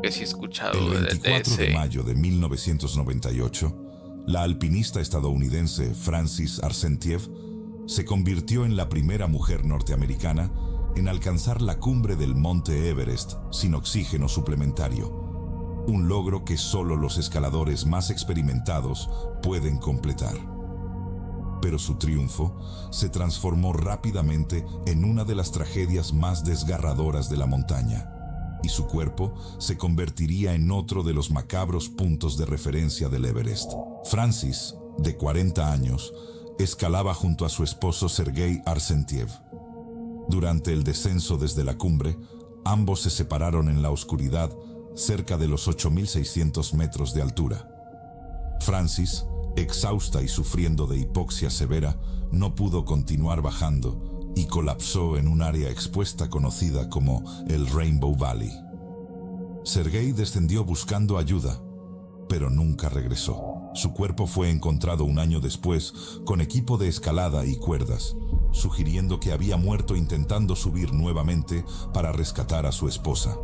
que sí he escuchado. El 24 de mayo de 1998, la alpinista estadounidense Frances Arsenieff se convirtió en la primera mujer norteamericana en alcanzar la cumbre del monte Everest sin oxígeno suplementario. Un logro que solo los escaladores más experimentados pueden completar. Pero su triunfo se transformó rápidamente en una de las tragedias más desgarradoras de la montaña, y su cuerpo se convertiría en otro de los macabros puntos de referencia del Everest. Frances, de 40 años, escalaba junto a su esposo Sergei Arsenieff. Durante el descenso desde la cumbre, ambos se separaron en la oscuridad cerca de los 8.600 metros de altura. Frances, exhausta y sufriendo de hipoxia severa, no pudo continuar bajando y colapsó en un área expuesta conocida como el Rainbow Valley. Sergei descendió buscando ayuda, pero nunca regresó. Su cuerpo fue encontrado un año después con equipo de escalada y cuerdas, sugiriendo que había muerto intentando subir nuevamente para rescatar a su esposa.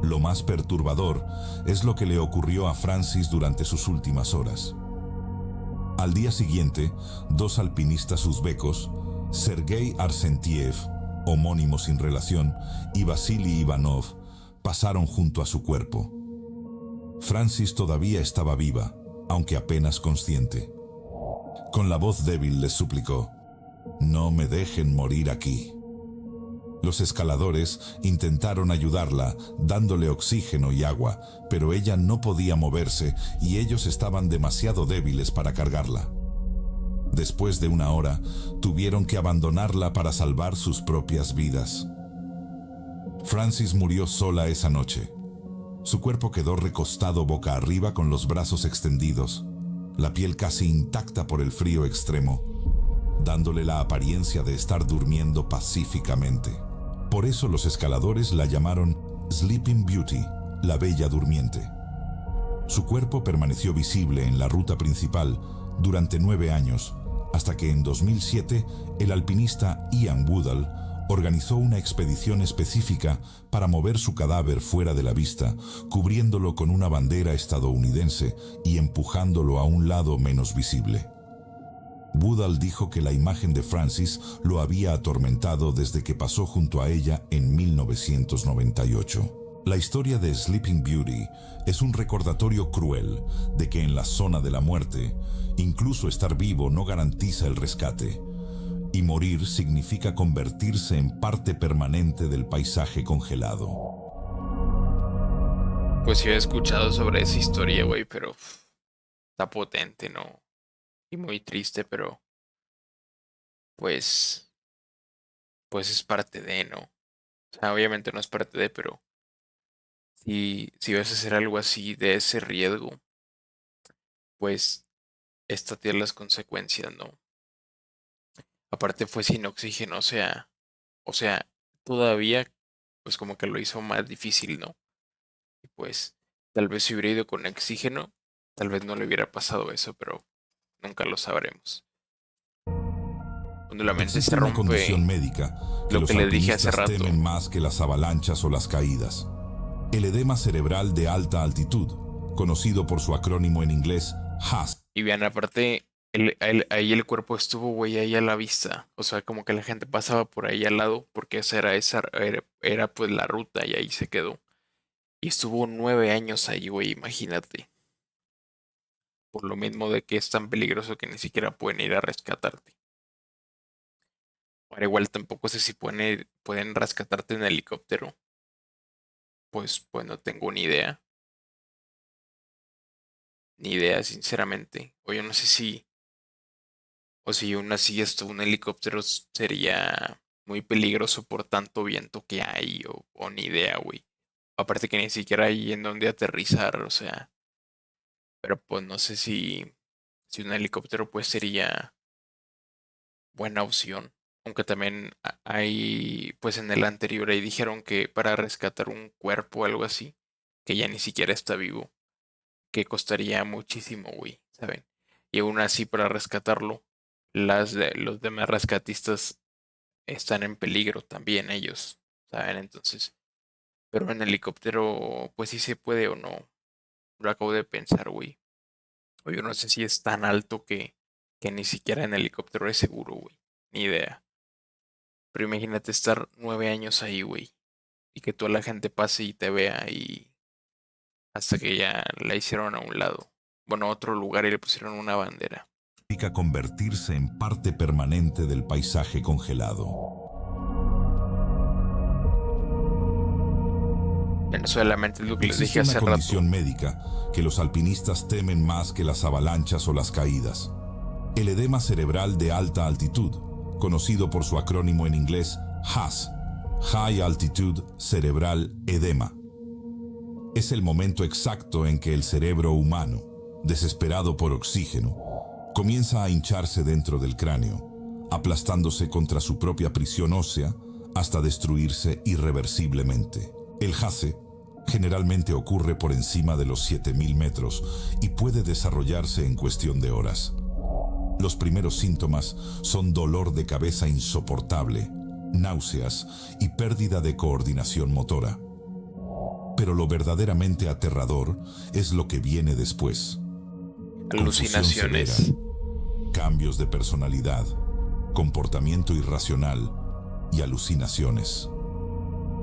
Lo más perturbador es lo que le ocurrió a Frances durante sus últimas horas. Al día siguiente, dos alpinistas uzbecos, Sergei Arsenieff, homónimo sin relación, y Vasily Ivanov, pasaron junto a su cuerpo. Frances todavía estaba viva, aunque apenas consciente. Con la voz débil les suplicó: «No me dejen morir aquí». Los escaladores intentaron ayudarla, dándole oxígeno y agua, pero ella no podía moverse y ellos estaban demasiado débiles para cargarla. Después de una hora, tuvieron que abandonarla para salvar sus propias vidas. Frances murió sola esa noche. Su cuerpo quedó recostado boca arriba con los brazos extendidos, la piel casi intacta por el frío extremo, dándole la apariencia de estar durmiendo pacíficamente. Por eso los escaladores la llamaron Sleeping Beauty, la Bella Durmiente. Su cuerpo permaneció visible en la ruta principal durante 9 años, hasta que en 2007 el alpinista Ian Woodall organizó una expedición específica para mover su cadáver fuera de la vista, cubriéndolo con una bandera estadounidense y empujándolo a un lado menos visible. Woodall dijo que la imagen de Francis lo había atormentado desde que pasó junto a ella en 1998. La historia de Sleeping Beauty es un recordatorio cruel de que en la zona de la muerte, incluso estar vivo no garantiza el rescate, y morir significa convertirse en parte permanente del paisaje congelado. Pues sí he escuchado sobre esa historia, güey, pero está potente, ¿no? Y muy triste, pero pues, pues es parte de, ¿no? O sea, obviamente no es parte de, pero si vas a hacer algo así de ese riesgo, pues estate las consecuencias, ¿no? Aparte fue sin oxígeno, o sea, todavía, pues como que lo hizo más difícil, ¿no? Y pues, tal vez si hubiera ido con oxígeno, tal vez no le hubiera pasado eso, pero nunca lo sabremos. Cuando la mente Existe se una condición rompe, médica que lo los que le dije hace alpinistas rato, temen más que las avalanchas o las caídas: el edema cerebral de alta altitud, conocido por su acrónimo en inglés HAS. y vean, aparte, ahí el cuerpo estuvo, güey, ahí a la vista. O sea, como que la gente pasaba por ahí al lado, porque esa era pues la ruta y ahí se quedó. Y estuvo 9 años ahí, güey, imagínate. Por lo mismo de que es tan peligroso que ni siquiera pueden ir a rescatarte. Ahora igual tampoco sé si pueden rescatarte en helicóptero. Pues no tengo ni idea. Ni idea, sinceramente. O yo no sé o si aún así esto, un helicóptero sería muy peligroso por tanto viento que hay, o ni idea, güey. Aparte que ni siquiera hay en dónde aterrizar, o sea. Pero pues no sé si un helicóptero pues sería buena opción. Aunque también hay, pues en el anterior ahí dijeron que para rescatar un cuerpo o algo así, que ya ni siquiera está vivo, que costaría muchísimo, güey, ¿saben? Y aún así para rescatarlo, los demás rescatistas están en peligro también ellos, ¿saben? Entonces, pero en helicóptero, pues sí se puede o no. Lo acabo de pensar, güey. O yo no sé si es tan alto que ni siquiera en helicóptero es seguro, güey. Ni idea. Pero imagínate estar 9 años ahí, güey. Y que toda la gente pase y te vea y hasta que ya la hicieron a un lado. Bueno, a otro lugar y le pusieron una bandera. Significa convertirse en parte permanente del paisaje congelado. Bueno, solamente es lo que les dije Existe hace una rato. condición médica que los alpinistas temen más que las avalanchas o las caídas: el edema cerebral de alta altitud, conocido por su acrónimo en inglés HAS, High Altitude Cerebral Edema. Es el momento exacto en que el cerebro humano, desesperado por oxígeno, comienza a hincharse dentro del cráneo, aplastándose contra su propia prisión ósea hasta destruirse irreversiblemente. El HASE generalmente ocurre por encima de los 7000 metros y puede desarrollarse en cuestión de horas. Los primeros síntomas son dolor de cabeza insoportable, náuseas y pérdida de coordinación motora. Pero lo verdaderamente aterrador es lo que viene después: Alucinaciones. confusión severa, cambios de personalidad, comportamiento irracional y alucinaciones.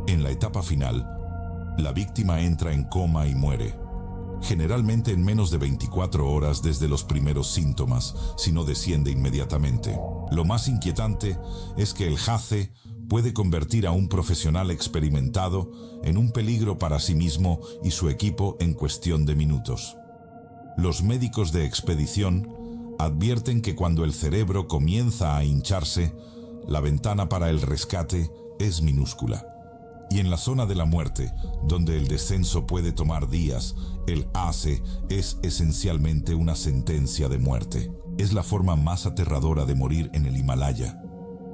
En la etapa final, la víctima entra en coma y muere, generalmente en menos de 24 horas desde los primeros síntomas, si no desciende inmediatamente. Lo más inquietante es que el HACE puede convertir a un profesional experimentado en un peligro para sí mismo y su equipo en cuestión de minutos. Los médicos de expedición advierten que cuando el cerebro comienza a hincharse, la ventana para el rescate es minúscula. Y en la zona de la muerte, donde el descenso puede tomar días, el ACE es esencialmente una sentencia de muerte. Es la forma más aterradora de morir en el Himalaya,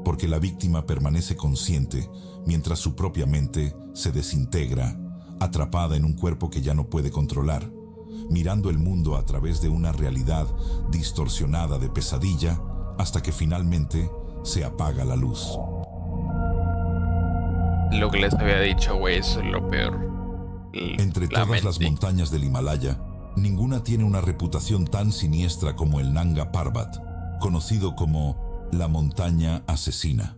porque la víctima permanece consciente mientras su propia mente se desintegra, atrapada en un cuerpo que ya no puede controlar, mirando el mundo a través de una realidad distorsionada de pesadilla hasta que finalmente se apaga la luz. lo que les había dicho, güey, eso es lo peor. Entre La todas las mente. montañas del Himalaya, ninguna tiene una reputación tan siniestra como el Nanga Parbat, conocido como la montaña asesina.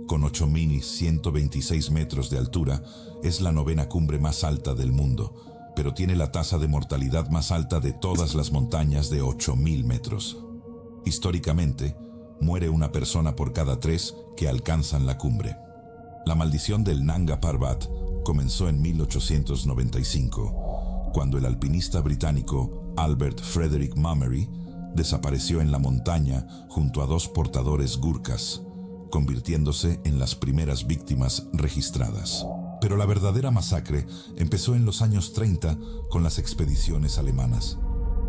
Con 8.126 metros de altura, es la novena cumbre más alta del mundo, pero tiene la tasa de mortalidad más alta de todas las montañas de 8.000 metros. Históricamente, muere una persona por cada 3 que alcanzan la cumbre. La maldición del Nanga Parbat comenzó en 1895, cuando el alpinista británico Albert Frederick Mummery desapareció en la montaña junto a 2 portadores gurkhas, convirtiéndose en las primeras víctimas registradas. Pero la verdadera masacre empezó en los años 30 con las expediciones alemanas.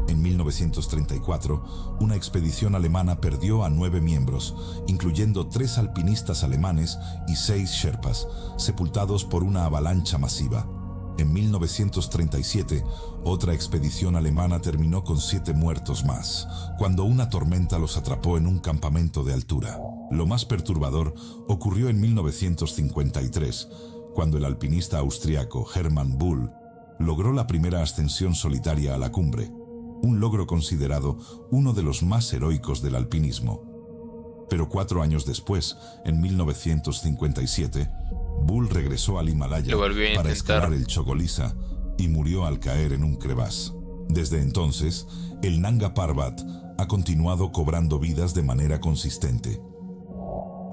En 1934, una expedición alemana perdió a 9 miembros, incluyendo 3 alpinistas alemanes y 6 sherpas, sepultados por una avalancha masiva. En 1937, otra expedición alemana terminó con 7 muertos más, cuando una tormenta los atrapó en un campamento de altura. Lo más perturbador ocurrió en 1953, cuando el alpinista austriaco Hermann Bull logró la primera ascensión solitaria a la cumbre, un logro considerado uno de los más heroicos del alpinismo. Pero 4 años después, en 1957, Bull regresó al Himalaya para escalar el Chogolisa y murió al caer en un crevás. Desde entonces, el Nanga Parbat ha continuado cobrando vidas de manera consistente.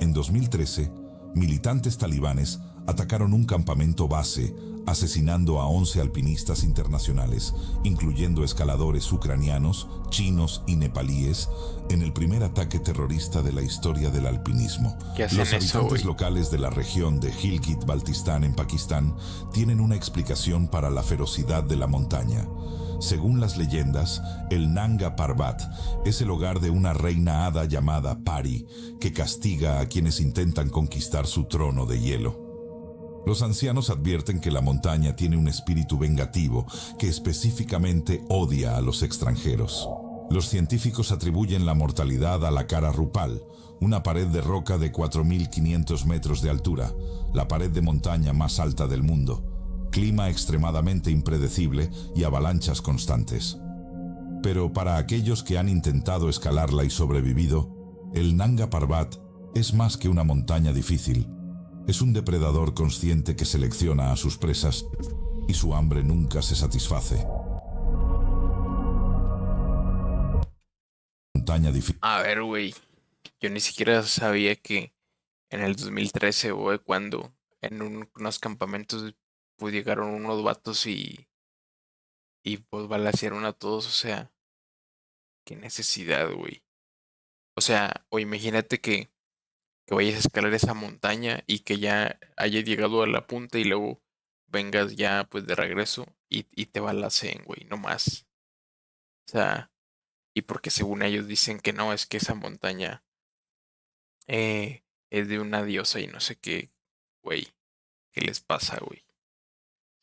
En 2013, militantes talibanes atacaron un campamento base, asesinando a 11 alpinistas internacionales, incluyendo escaladores ucranianos, chinos y nepalíes, en el primer ataque terrorista de la historia del alpinismo. Los habitantes locales de la región de Gilgit-Baltistán en Pakistán tienen una explicación para la ferocidad de la montaña. Según las leyendas, el Nanga Parbat es el hogar de una reina hada llamada Pari, que castiga a quienes intentan conquistar su trono de hielo. Los ancianos advierten que la montaña tiene un espíritu vengativo que específicamente odia a los extranjeros. Los científicos atribuyen la mortalidad a la Kara Rupal, una pared de roca de 4.500 metros de altura, la pared de montaña más alta del mundo, clima extremadamente impredecible y avalanchas constantes. Pero para aquellos que han intentado escalarla y sobrevivido, el Nanga Parbat es más que una montaña difícil. Es un depredador consciente que selecciona a sus presas y su hambre nunca se satisface. Montaña difícil. A ver, güey, yo ni siquiera sabía que en el 2013, güey, cuando en unos campamentos pues llegaron unos vatos y pues balacearon a todos, o sea, qué necesidad, güey. O sea, o imagínate que vayas a escalar esa montaña y que ya hayas llegado a la punta y luego vengas ya pues de regreso y te balacen, güey, no más. O sea, y porque según ellos dicen que no, es que esa montaña es de una diosa y no sé qué, güey, ¿qué les pasa, güey?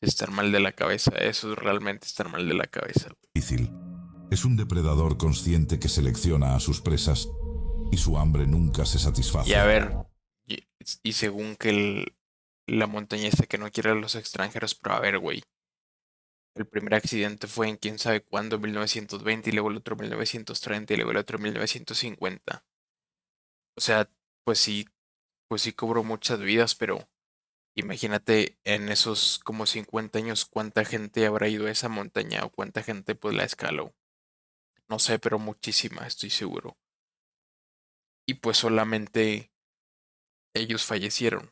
Estar mal de la cabeza, eso es realmente estar mal de la cabeza, güey. Difícil. Es un depredador consciente que selecciona a sus presas y su hambre nunca se satisface. Y a ver, y según que la montaña esta que no quiere a los extranjeros, pero a ver, güey. El primer accidente fue en quién sabe cuándo, 1920, y luego el otro 1930, y luego el otro 1950. O sea, pues sí cobró muchas vidas, pero imagínate en esos como 50 años cuánta gente habrá ido a esa montaña o cuánta gente pues la escaló. No sé, pero muchísima, estoy seguro. Y pues solamente ellos fallecieron.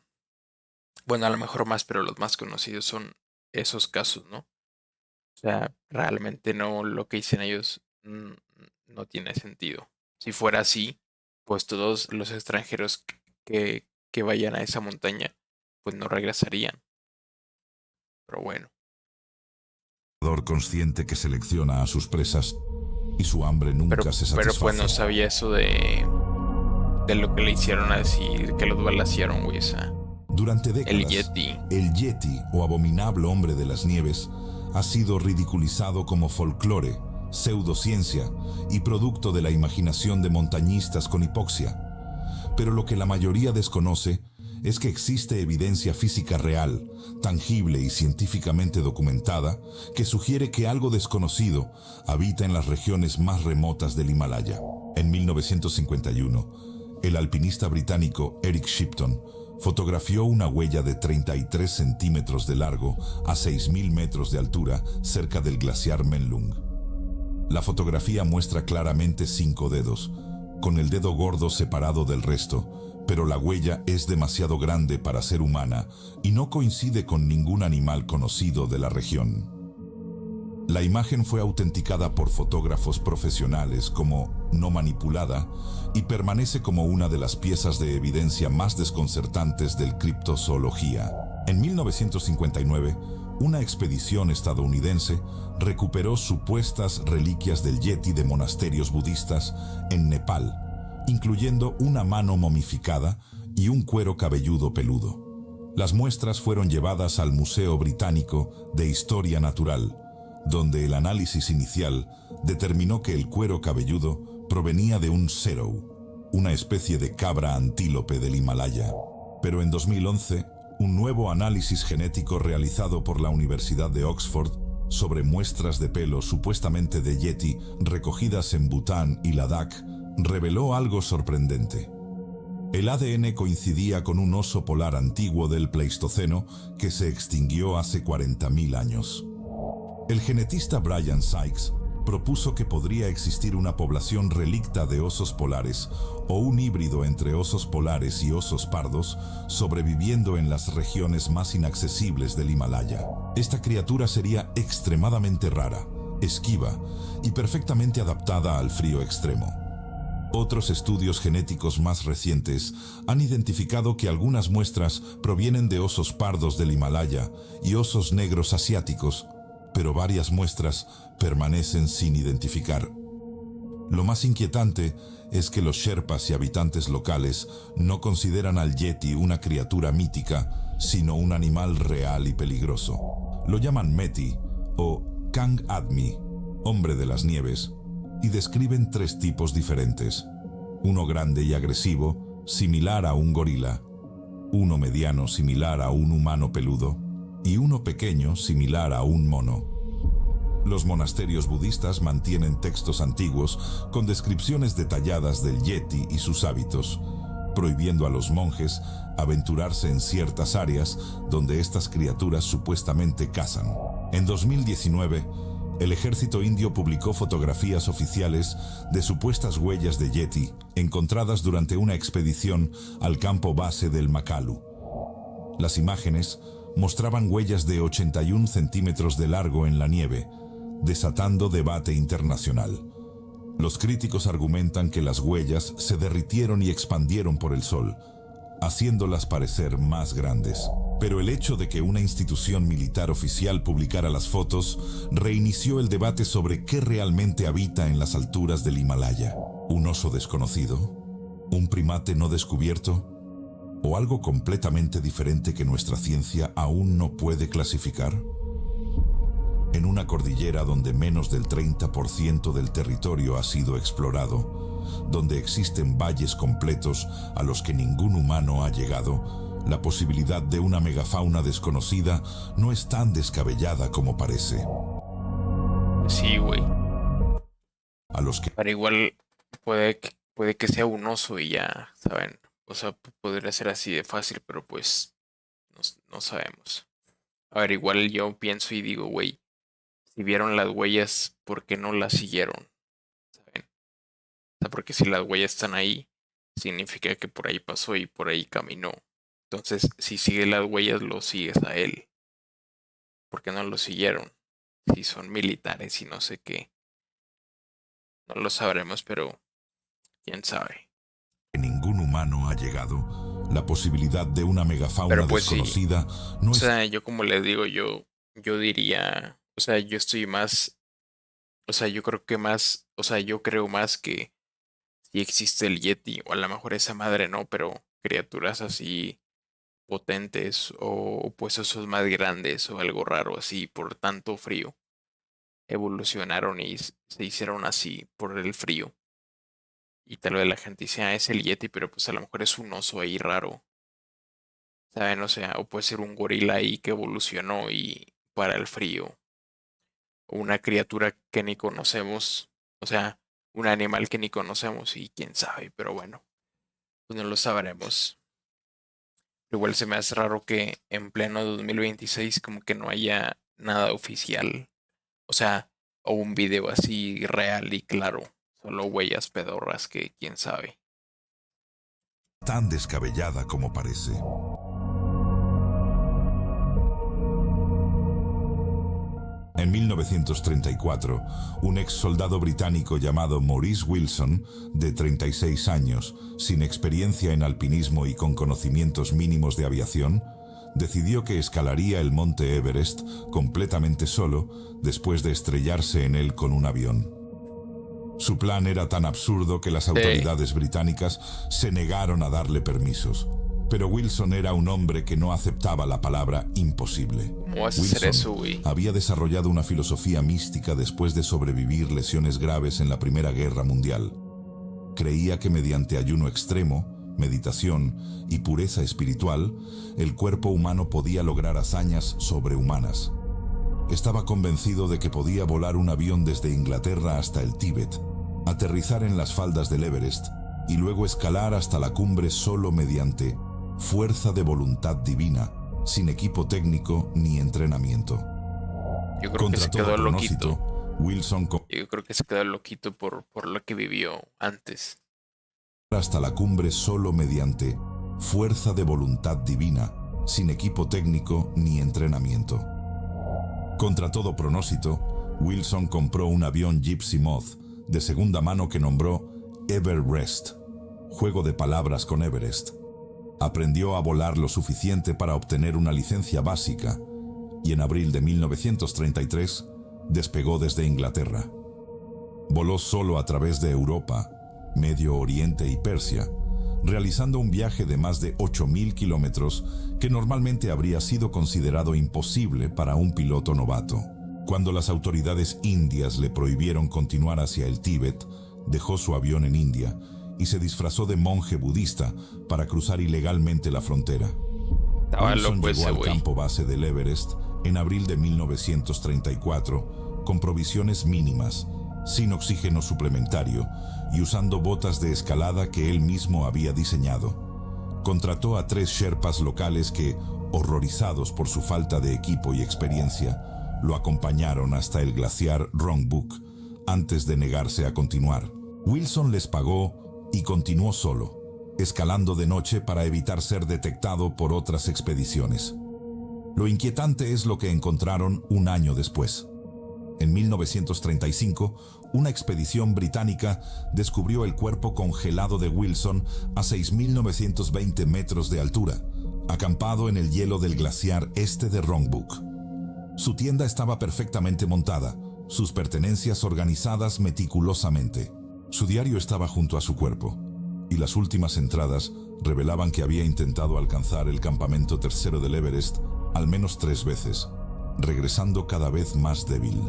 Bueno, a lo mejor más, pero los más conocidos son esos casos, ¿no? O sea, realmente no, lo que dicen ellos no tiene sentido. Si fuera así, pues todos los extranjeros que vayan a esa montaña, pues no regresarían. Pero bueno. Consciente que selecciona a sus presas y su hambre nunca se satisface. Pero pues no sabía eso de lo que le hicieron a decir, que los balacearon, güey, o sea. Durante décadas, el Yeti o abominable hombre de las nieves ha sido ridiculizado como folclore, pseudociencia y producto de la imaginación de montañistas con hipoxia. Pero lo que la mayoría desconoce es que existe evidencia física real, tangible y científicamente documentada que sugiere que algo desconocido habita en las regiones más remotas del Himalaya. En 1951, el alpinista británico Eric Shipton fotografió una huella de 33 centímetros de largo a 6.000 metros de altura cerca del glaciar Menlung. La fotografía muestra claramente 5 dedos, con el dedo gordo separado del resto, pero la huella es demasiado grande para ser humana y no coincide con ningún animal conocido de la región. La imagen fue autenticada por fotógrafos profesionales como no manipulada y permanece como una de las piezas de evidencia más desconcertantes del criptozoología. En 1959, una expedición estadounidense recuperó supuestas reliquias del Yeti de monasterios budistas en Nepal, incluyendo una mano momificada y un cuero cabelludo peludo. Las muestras fueron llevadas al Museo Británico de Historia Natural, donde el análisis inicial determinó que el cuero cabelludo provenía de un serow, una especie de cabra antílope del Himalaya. Pero en 2011, un nuevo análisis genético realizado por la Universidad de Oxford sobre muestras de pelo supuestamente de Yeti recogidas en Bután y Ladakh reveló algo sorprendente. El ADN coincidía con un oso polar antiguo del Pleistoceno que se extinguió hace 40.000 años. El genetista Brian Sykes propuso que podría existir una población relicta de osos polares o un híbrido entre osos polares y osos pardos sobreviviendo en las regiones más inaccesibles del Himalaya. Esta criatura sería extremadamente rara, esquiva y perfectamente adaptada al frío extremo. Otros estudios genéticos más recientes han identificado que algunas muestras provienen de osos pardos del Himalaya y osos negros asiáticos, pero varias muestras permanecen sin identificar. Lo más inquietante es que los sherpas y habitantes locales no consideran al yeti una criatura mítica, sino un animal real y peligroso. Lo llaman Meti o Kang Admi, hombre de las nieves, y describen 3 tipos diferentes: uno grande y agresivo, similar a un gorila; uno mediano, similar a un humano peludo; y uno pequeño, similar a un mono. Los monasterios budistas mantienen textos antiguos con descripciones detalladas del yeti y sus hábitos, prohibiendo a los monjes aventurarse en ciertas áreas donde estas criaturas supuestamente cazan. En 2019, el ejército indio publicó fotografías oficiales de supuestas huellas de yeti encontradas durante una expedición al campo base del Makalu. Las imágenes mostraban huellas de 81 centímetros de largo en la nieve, desatando debate internacional. Los críticos argumentan que las huellas se derritieron y expandieron por el sol, haciéndolas parecer más grandes. Pero el hecho de que una institución militar oficial publicara las fotos reinició el debate sobre qué realmente habita en las alturas del Himalaya. ¿Un oso desconocido? ¿Un primate no descubierto? ¿O algo completamente diferente que nuestra ciencia aún no puede clasificar? En una cordillera donde menos del 30% del territorio ha sido explorado, donde existen valles completos a los que ningún humano ha llegado, la posibilidad de una megafauna desconocida no es tan descabellada como parece. Sí, güey. A los que Pero igual puede que sea un oso y ya, ¿saben? O sea, podría ser así de fácil, pero pues no sabemos. A ver, igual yo pienso y digo, güey, si vieron las huellas, ¿por qué no las siguieron? ¿Saben? O sea, porque si las huellas están ahí, significa que por ahí pasó y por ahí caminó. Entonces, si sigues las huellas, lo sigues a él. ¿Por qué no lo siguieron? Si son militares y no sé qué. No lo sabremos, pero quién sabe. ningún humano ha llegado, la posibilidad de una megafauna Pero pues sí. desconocida no O es... sea, yo como les digo, yo diría, o sea, yo estoy más, o sea, yo creo que más, o sea, yo creo más que si existe el Yeti, o a lo mejor esa madre no, pero criaturas así potentes, o pues esos más grandes, o algo raro así, por tanto frío, evolucionaron y se hicieron así por el frío. Y tal vez la gente dice, ah, es el Yeti, pero pues a lo mejor es un oso ahí raro. ¿saben? O sea, o puede ser un gorila ahí que evolucionó y para el frío, o una criatura que ni conocemos, o sea, un animal que ni conocemos y quién sabe, pero bueno, pues no lo sabremos. Igual se me hace raro que en pleno 2026 como que no haya nada oficial, o sea, o un video así real y claro, solo huellas pedorras que quién sabe. Tan descabellada como parece. En 1934, un ex soldado británico llamado Maurice Wilson, de 36 años, sin experiencia en alpinismo y con conocimientos mínimos de aviación, decidió que escalaría el monte Everest completamente solo después de estrellarse en él con un avión. Su plan era tan absurdo que las autoridades británicas se negaron a darle permisos. Pero Wilson era un hombre que no aceptaba la palabra imposible. ¿Cómo vas a hacer eso, güey? Había desarrollado una filosofía mística después de sobrevivir lesiones graves en la Primera Guerra Mundial. Creía que mediante ayuno extremo, meditación y pureza espiritual, el cuerpo humano podía lograr hazañas sobrehumanas. Estaba convencido de que podía volar un avión desde Inglaterra hasta el Tíbet, aterrizar en las faldas del Everest y luego escalar hasta la cumbre solo mediante fuerza de voluntad divina, sin equipo técnico ni entrenamiento. Yo creo que se quedó loquito. Wilson Yo creo que se quedó loquito por lo que vivió antes. hasta la cumbre solo mediante fuerza de voluntad divina, sin equipo técnico ni entrenamiento. Contra todo pronósito, Wilson compró un avión Gypsy Moth de segunda mano que nombró Everest, juego de palabras con Everest. Aprendió a volar lo suficiente para obtener una licencia básica y en abril de 1933 despegó desde Inglaterra. Voló solo a través de Europa, Medio Oriente y Persia, realizando un viaje de más de 8.000 kilómetros que normalmente habría sido considerado imposible para un piloto novato. Cuando las autoridades indias le prohibieron continuar hacia el Tíbet, dejó su avión en India y se disfrazó de monje budista para cruzar ilegalmente la frontera. Estaba Wilson loco llegó ese al güey. campo base del Everest en abril de 1934 con provisiones mínimas, sin oxígeno suplementario y usando botas de escalada que él mismo había diseñado. Contrató a 3 sherpas locales que, horrorizados por su falta de equipo y experiencia, lo acompañaron hasta el glaciar Rongbuk antes de negarse a continuar. Wilson les pagó y continuó solo, escalando de noche para evitar ser detectado por otras expediciones. Lo inquietante es lo que encontraron un año después. En 1935, una expedición británica descubrió el cuerpo congelado de Wilson a 6.920 metros de altura, acampado en el hielo del glaciar este de Rongbuk. Su tienda estaba perfectamente montada, sus pertenencias organizadas meticulosamente. Su diario estaba junto a su cuerpo, y las últimas entradas revelaban que había intentado alcanzar el campamento tercero del Everest al menos 3 veces, regresando cada vez más débil.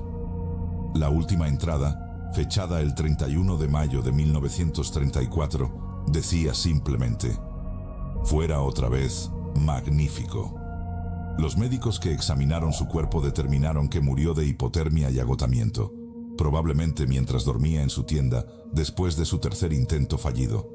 La última entrada, fechada el 31 de mayo de 1934, decía simplemente: «Fuera otra vez, magnífico». Los médicos que examinaron su cuerpo determinaron que murió de hipotermia y agotamiento, probablemente mientras dormía en su tienda después de su tercer intento fallido.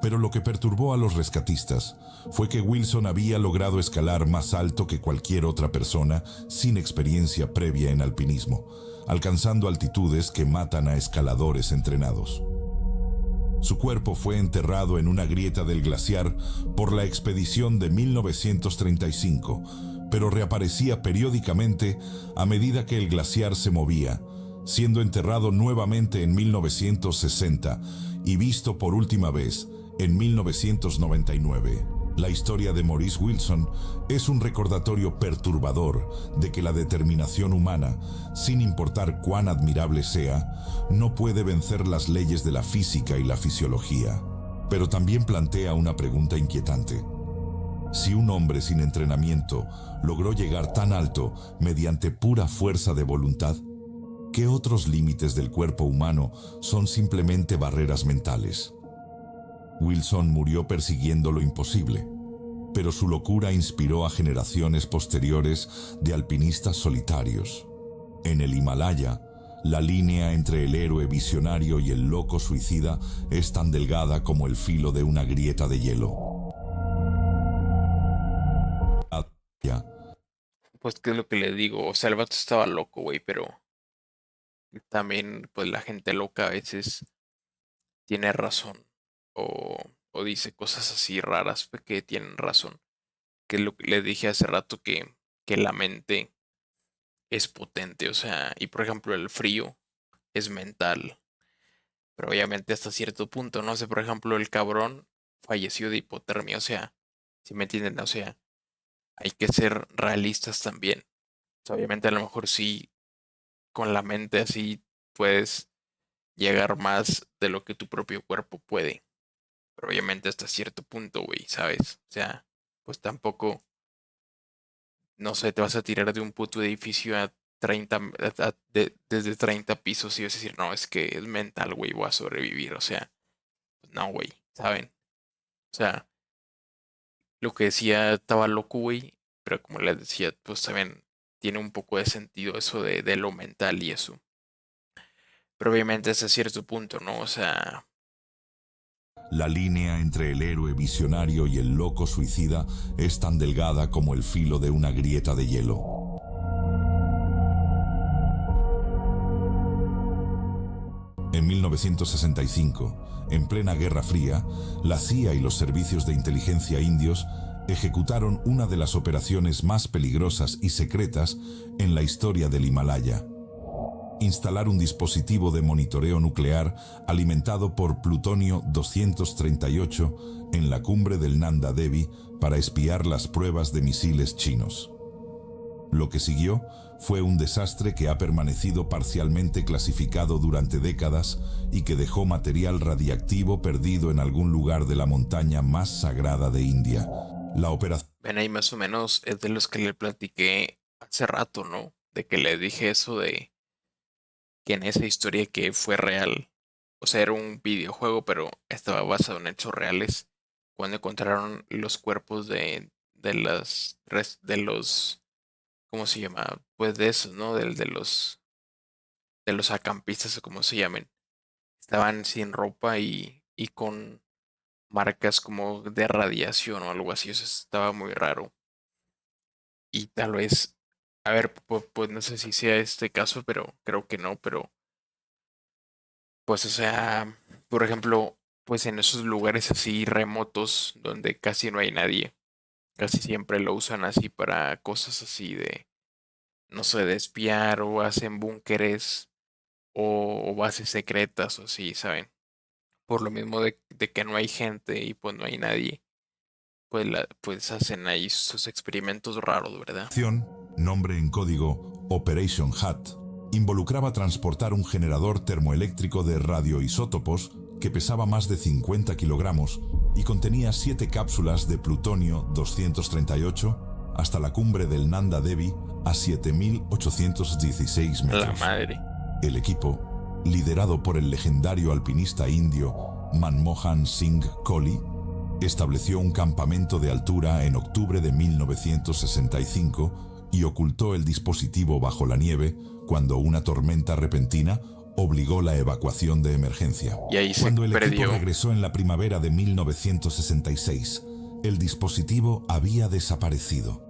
Pero lo que perturbó a los rescatistas fue que Wilson había logrado escalar más alto que cualquier otra persona sin experiencia previa en alpinismo, alcanzando altitudes que matan a escaladores entrenados. Su cuerpo fue enterrado en una grieta del glaciar por la expedición de 1935, pero reaparecía periódicamente a medida que el glaciar se movía, siendo enterrado nuevamente en 1960 y visto por última vez en 1999. La historia de Maurice Wilson es un recordatorio perturbador de que la determinación humana, sin importar cuán admirable sea, no puede vencer las leyes de la física y la fisiología. Pero también plantea una pregunta inquietante. Si un hombre sin entrenamiento logró llegar tan alto mediante pura fuerza de voluntad, ¿qué otros límites del cuerpo humano son simplemente barreras mentales? Wilson murió persiguiendo lo imposible. pero su locura inspiró a generaciones posteriores de alpinistas solitarios. En el Himalaya, la línea entre el héroe visionario y el loco suicida es tan delgada como el filo de una grieta de hielo. Pues qué es lo que le digo, o sea, el vato estaba loco, güey, pero también pues la gente loca a veces tiene razón o, o dice cosas así raras pues, que tienen razón. Que es lo que le dije hace rato que la mente es potente, o sea, y por ejemplo el frío es mental, pero obviamente hasta cierto punto, no sé, por ejemplo el cabrón falleció de hipotermia, o sea, si me entienden, o sea, hay que ser realistas también. O sea, obviamente a lo mejor sí, con la mente así puedes llegar más de lo que tu propio cuerpo puede, pero obviamente hasta cierto punto, güey, ¿sabes? O sea, pues tampoco, no sé, te vas a tirar de un puto edificio a 30, desde 30 pisos y vas a decir, no, es que es mental, güey, voy a sobrevivir. O sea, pues no, güey, ¿saben? O sea, lo que decía estaba loco, güey, pero como les decía, pues también tiene un poco de sentido eso de lo mental y eso. Pero obviamente hasta cierto punto, ¿no? O sea, La línea entre el héroe visionario y el loco suicida es tan delgada como el filo de una grieta de hielo. En 1965, en plena Guerra Fría, la CIA y los servicios de inteligencia indios ejecutaron una de las operaciones más peligrosas y secretas en la historia del Himalaya. Instalar un dispositivo de monitoreo nuclear alimentado por plutonio 238 en la cumbre del Nanda Devi para espiar las pruebas de misiles chinos. Lo que siguió fue un desastre que ha permanecido parcialmente clasificado durante décadas y que dejó material radiactivo perdido en algún lugar de la montaña más sagrada de India. La operación... ven ahí más o menos es de los que le platiqué hace rato, ¿no? De que le dije eso de que en esa historia que fue real, o sea, era un videojuego, pero estaba basado en hechos reales, cuando encontraron los cuerpos de los, ¿cómo se llama? Pues de esos, ¿no? De los acampistas o como se llamen. Estaban sin ropa y con marcas como de radiación o algo así, o sea, estaba muy raro. Y tal vez, a ver, pues no sé si sea este caso, pero creo que no, pero pues, o sea, por ejemplo, pues en esos lugares así remotos donde casi no hay nadie, casi siempre lo usan así para cosas así de, no sé, de espiar o hacen búnkeres o bases secretas o así, ¿saben? Por lo mismo de que no hay gente y pues no hay nadie, pues, pues hacen ahí sus experimentos raros, ¿verdad? nombre en código Operation Hat, involucraba transportar un generador termoeléctrico de radioisótopos que pesaba más de 50 kilogramos y contenía 7 cápsulas de plutonio 238 hasta la cumbre del Nanda Devi a 7.816 metros. La madre. El equipo, liderado por el legendario alpinista indio Manmohan Singh Kohli, estableció un campamento de altura en octubre de 1965 y ocultó el dispositivo bajo la nieve cuando una tormenta repentina obligó la evacuación de emergencia. Y ahí Cuando el perdió. equipo regresó en la primavera de 1966, el dispositivo había desaparecido.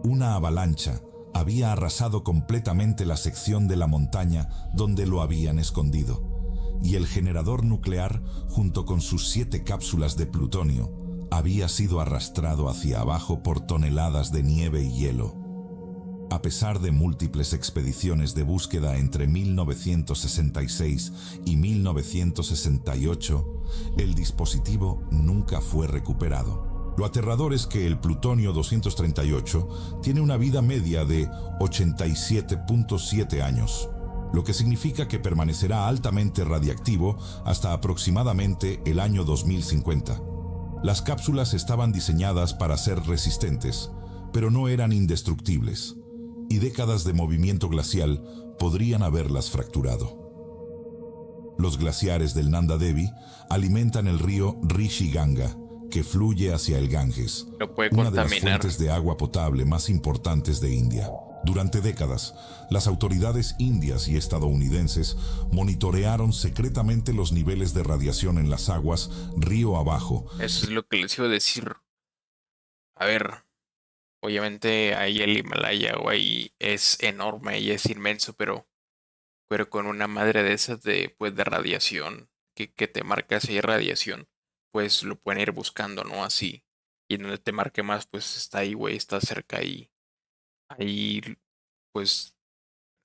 Una avalancha había arrasado completamente la sección de la montaña donde lo habían escondido, y el generador nuclear, junto con sus 7 cápsulas de plutonio, había sido arrastrado hacia abajo por toneladas de nieve y hielo. A pesar de múltiples expediciones de búsqueda entre 1966 y 1968, el dispositivo nunca fue recuperado. Lo aterrador es que el plutonio 238 tiene una vida media de 87.7 años, lo que significa que permanecerá altamente radiactivo hasta aproximadamente el año 2050. Las cápsulas estaban diseñadas para ser resistentes, pero no eran indestructibles, y décadas de movimiento glacial podrían haberlas fracturado. Los glaciares del Nanda Devi alimentan el río Rishi Ganga, que fluye hacia el Ganges, Lo puede una de las contaminar. fuentes de agua potable más importantes de India. Durante décadas, las autoridades indias y estadounidenses monitorearon secretamente los niveles de radiación en las aguas río abajo. Eso es lo que les iba a decir. A ver, obviamente ahí el Himalaya, güey, es enorme y es inmenso, pero con una madre de esas de, pues, de radiación, que te marca si hay radiación, pues lo pueden ir buscando, ¿no? Así. Y donde te marque más, pues está ahí, güey, está cerca ahí. Ahí, pues,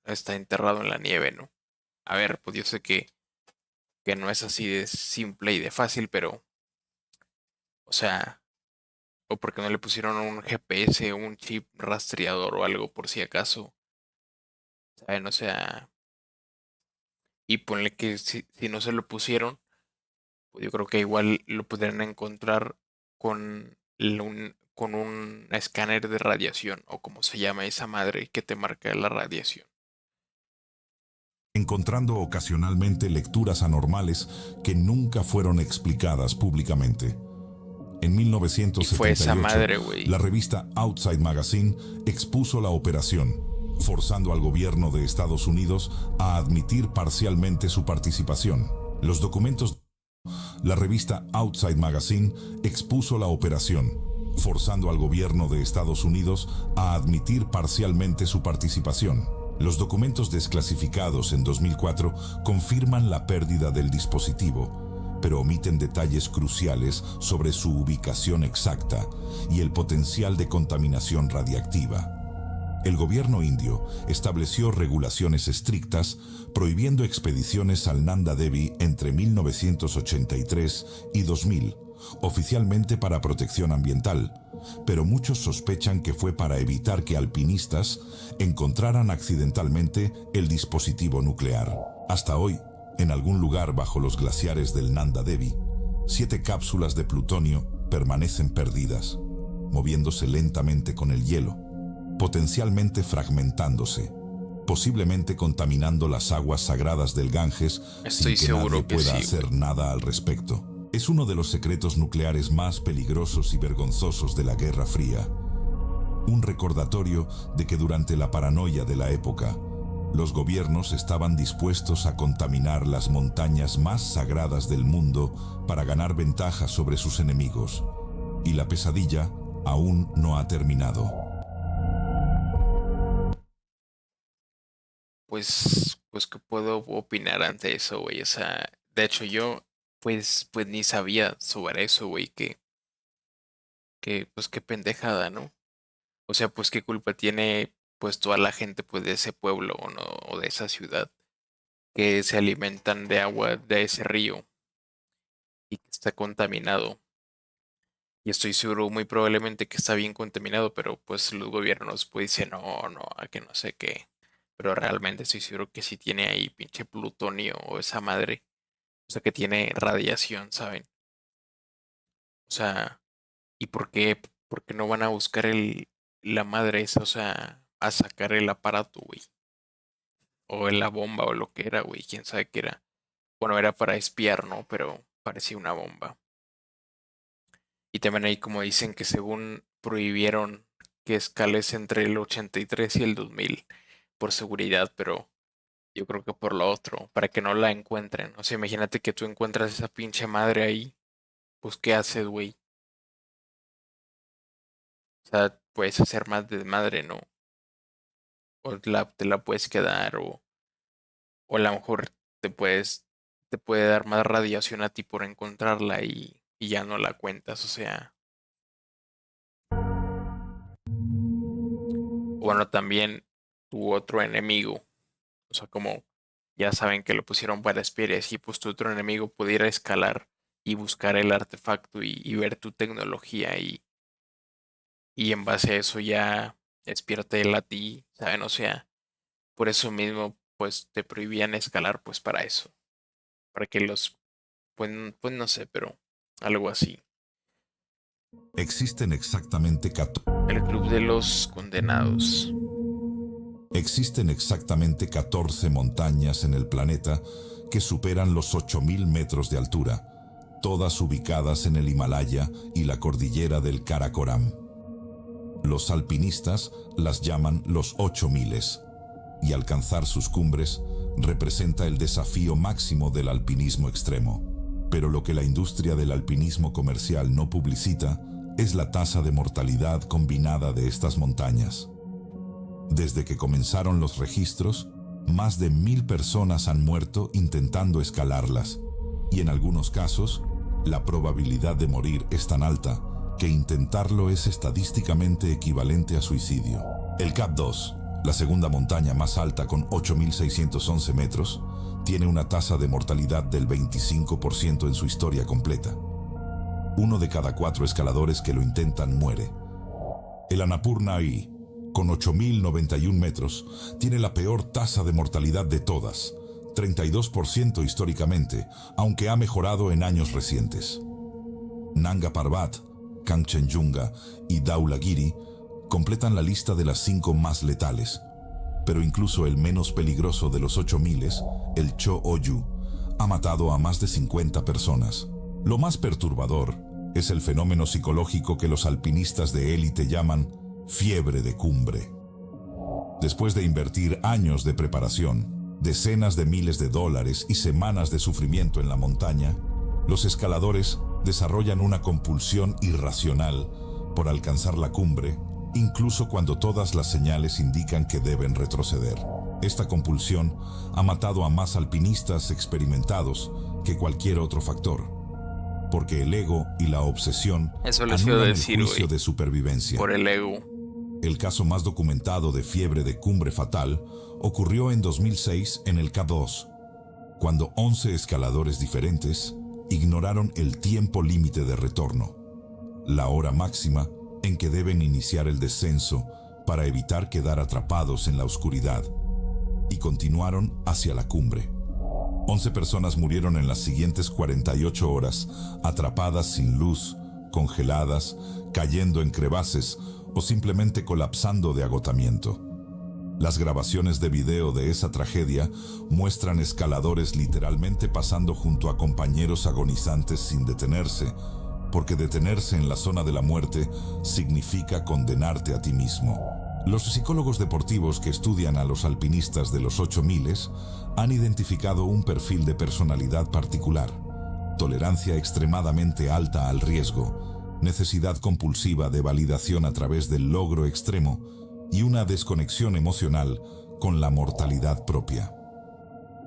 está enterrado en la nieve, ¿no? A ver, pues yo sé que no es así de simple y de fácil, pero, o sea, o porque no le pusieron un GPS, un chip rastreador o algo por si acaso, ¿saben? O sea, y ponle que si no se lo pusieron, pues yo creo que igual lo podrían encontrar con un escáner de radiación, o como se llama esa madre que te marca la radiación. Encontrando ocasionalmente lecturas anormales que nunca fueron explicadas públicamente. En Y fue esa 1978, madre, güey. la revista Outside Magazine expuso la operación, forzando al gobierno de Estados Unidos a admitir parcialmente su participación. Los documentos. La revista Outside Magazine expuso la operación, forzando al gobierno de Estados Unidos a admitir parcialmente su participación. Los documentos desclasificados en 2004 confirman la pérdida del dispositivo, pero omiten detalles cruciales sobre su ubicación exacta y el potencial de contaminación radiactiva. El gobierno indio estableció regulaciones estrictas prohibiendo expediciones al Nanda Devi entre 1983 y 2000, oficialmente para protección ambiental, pero muchos sospechan que fue para evitar que alpinistas encontraran accidentalmente el dispositivo nuclear. Hasta hoy, en algún lugar bajo los glaciares del Nanda Devi, 7 cápsulas de plutonio permanecen perdidas, moviéndose lentamente con el hielo, potencialmente fragmentándose, posiblemente contaminando las aguas sagradas del Ganges Estoy sin que nadie seguro que pueda sí, hacer güey. nada al respecto. Es uno de los secretos nucleares más peligrosos y vergonzosos de la Guerra Fría. Un recordatorio de que durante la paranoia de la época, los gobiernos estaban dispuestos a contaminar las montañas más sagradas del mundo para ganar ventaja sobre sus enemigos. Y la pesadilla aún no ha terminado. Pues qué puedo opinar ante eso, güey. O sea, de hecho yo, pues ni sabía sobre eso, güey, pues qué pendejada, ¿no? O sea, pues qué culpa tiene, pues toda la gente, pues de ese pueblo, o no, o de esa ciudad, que se alimentan de agua de ese río y que está contaminado. Y estoy seguro, muy probablemente que está bien contaminado, pero pues los gobiernos pues dicen, no, no, a que no sé qué. Pero realmente estoy seguro que sí tiene ahí pinche plutonio o esa madre. O sea, que tiene radiación, ¿saben? O sea, ¿y por qué no van a buscar la madre esa? O sea, a sacar el aparato, güey. O la bomba o lo que era, güey. Quién sabe qué era. Bueno, era para espiar, ¿no? Pero parecía una bomba. Y también ahí como dicen que según prohibieron que escales entre el 83 y el 2000 por seguridad, pero yo creo que por lo otro, para que no la encuentren. O sea, imagínate que tú encuentras esa pinche madre ahí, pues ¿qué haces, güey? O sea, puedes hacer más desmadre, ¿no? O te la puedes quedar, o a lo mejor te puede dar más radiación a ti por encontrarla y ya no la cuentas, o sea. Bueno, también tu otro enemigo, o sea, como ya saben que lo pusieron para espiar y así, pues tu otro enemigo pudiera escalar y buscar el artefacto y ver tu tecnología y en base a eso ya espiarte él a ti, ¿saben? O sea, por eso mismo, pues te prohibían escalar, pues para eso, para que pues no sé, pero algo así. Existen exactamente 14. El Club de los Condenados. Existen exactamente 14 montañas en el planeta que superan los 8.000 metros de altura, todas ubicadas en el Himalaya y la cordillera del Karakoram. Los alpinistas las llaman los 8000 y alcanzar sus cumbres representa el desafío máximo del alpinismo extremo. Pero lo que la industria del alpinismo comercial no publicita es la tasa de mortalidad combinada de estas montañas. Desde que comenzaron los registros, más de 1000 personas han muerto intentando escalarlas, y en algunos casos, la probabilidad de morir es tan alta que intentarlo es estadísticamente equivalente a suicidio. El Cap2, la segunda montaña más alta con 8.611 metros, tiene una tasa de mortalidad del 25% en su historia completa. 1 de cada 4 escaladores que lo intentan muere. El Annapurna I, con 8.091 metros, tiene la peor tasa de mortalidad de todas, 32% históricamente, aunque ha mejorado en años recientes. Nanga Parbat, Kanchenjunga y Dhaulagiri completan la lista de las 5 más letales, pero incluso el menos peligroso de los 8000, el Cho Oyu, ha matado a más de 50 personas. Lo más perturbador es el fenómeno psicológico que los alpinistas de élite llaman fiebre de cumbre. Después de invertir años de preparación, decenas de miles de dólares y semanas de sufrimiento en la montaña, los escaladores desarrollan una compulsión irracional por alcanzar la cumbre, incluso cuando todas las señales indican que deben retroceder. Esta compulsión ha matado a más alpinistas experimentados que cualquier otro factor, porque el ego y la obsesión Eso les iba a anulan decir, el juicio güey. de supervivencia. Por el ego. El caso más documentado de fiebre de cumbre fatal ocurrió en 2006 en el K2, cuando 11 escaladores diferentes ignoraron el tiempo límite de retorno, la hora máxima en que deben iniciar el descenso para evitar quedar atrapados en la oscuridad, y continuaron hacia la cumbre. 11 personas murieron en las siguientes 48 horas, atrapadas sin luz, congeladas, cayendo en crevaces o simplemente colapsando de agotamiento. Las grabaciones de video de esa tragedia muestran escaladores literalmente pasando junto a compañeros agonizantes sin detenerse, porque detenerse en la zona de la muerte significa condenarte a ti mismo. Los psicólogos deportivos que estudian a los alpinistas de los 8000 han identificado un perfil de personalidad particular: tolerancia extremadamente alta al riesgo, necesidad compulsiva de validación a través del logro extremo y una desconexión emocional con la mortalidad propia.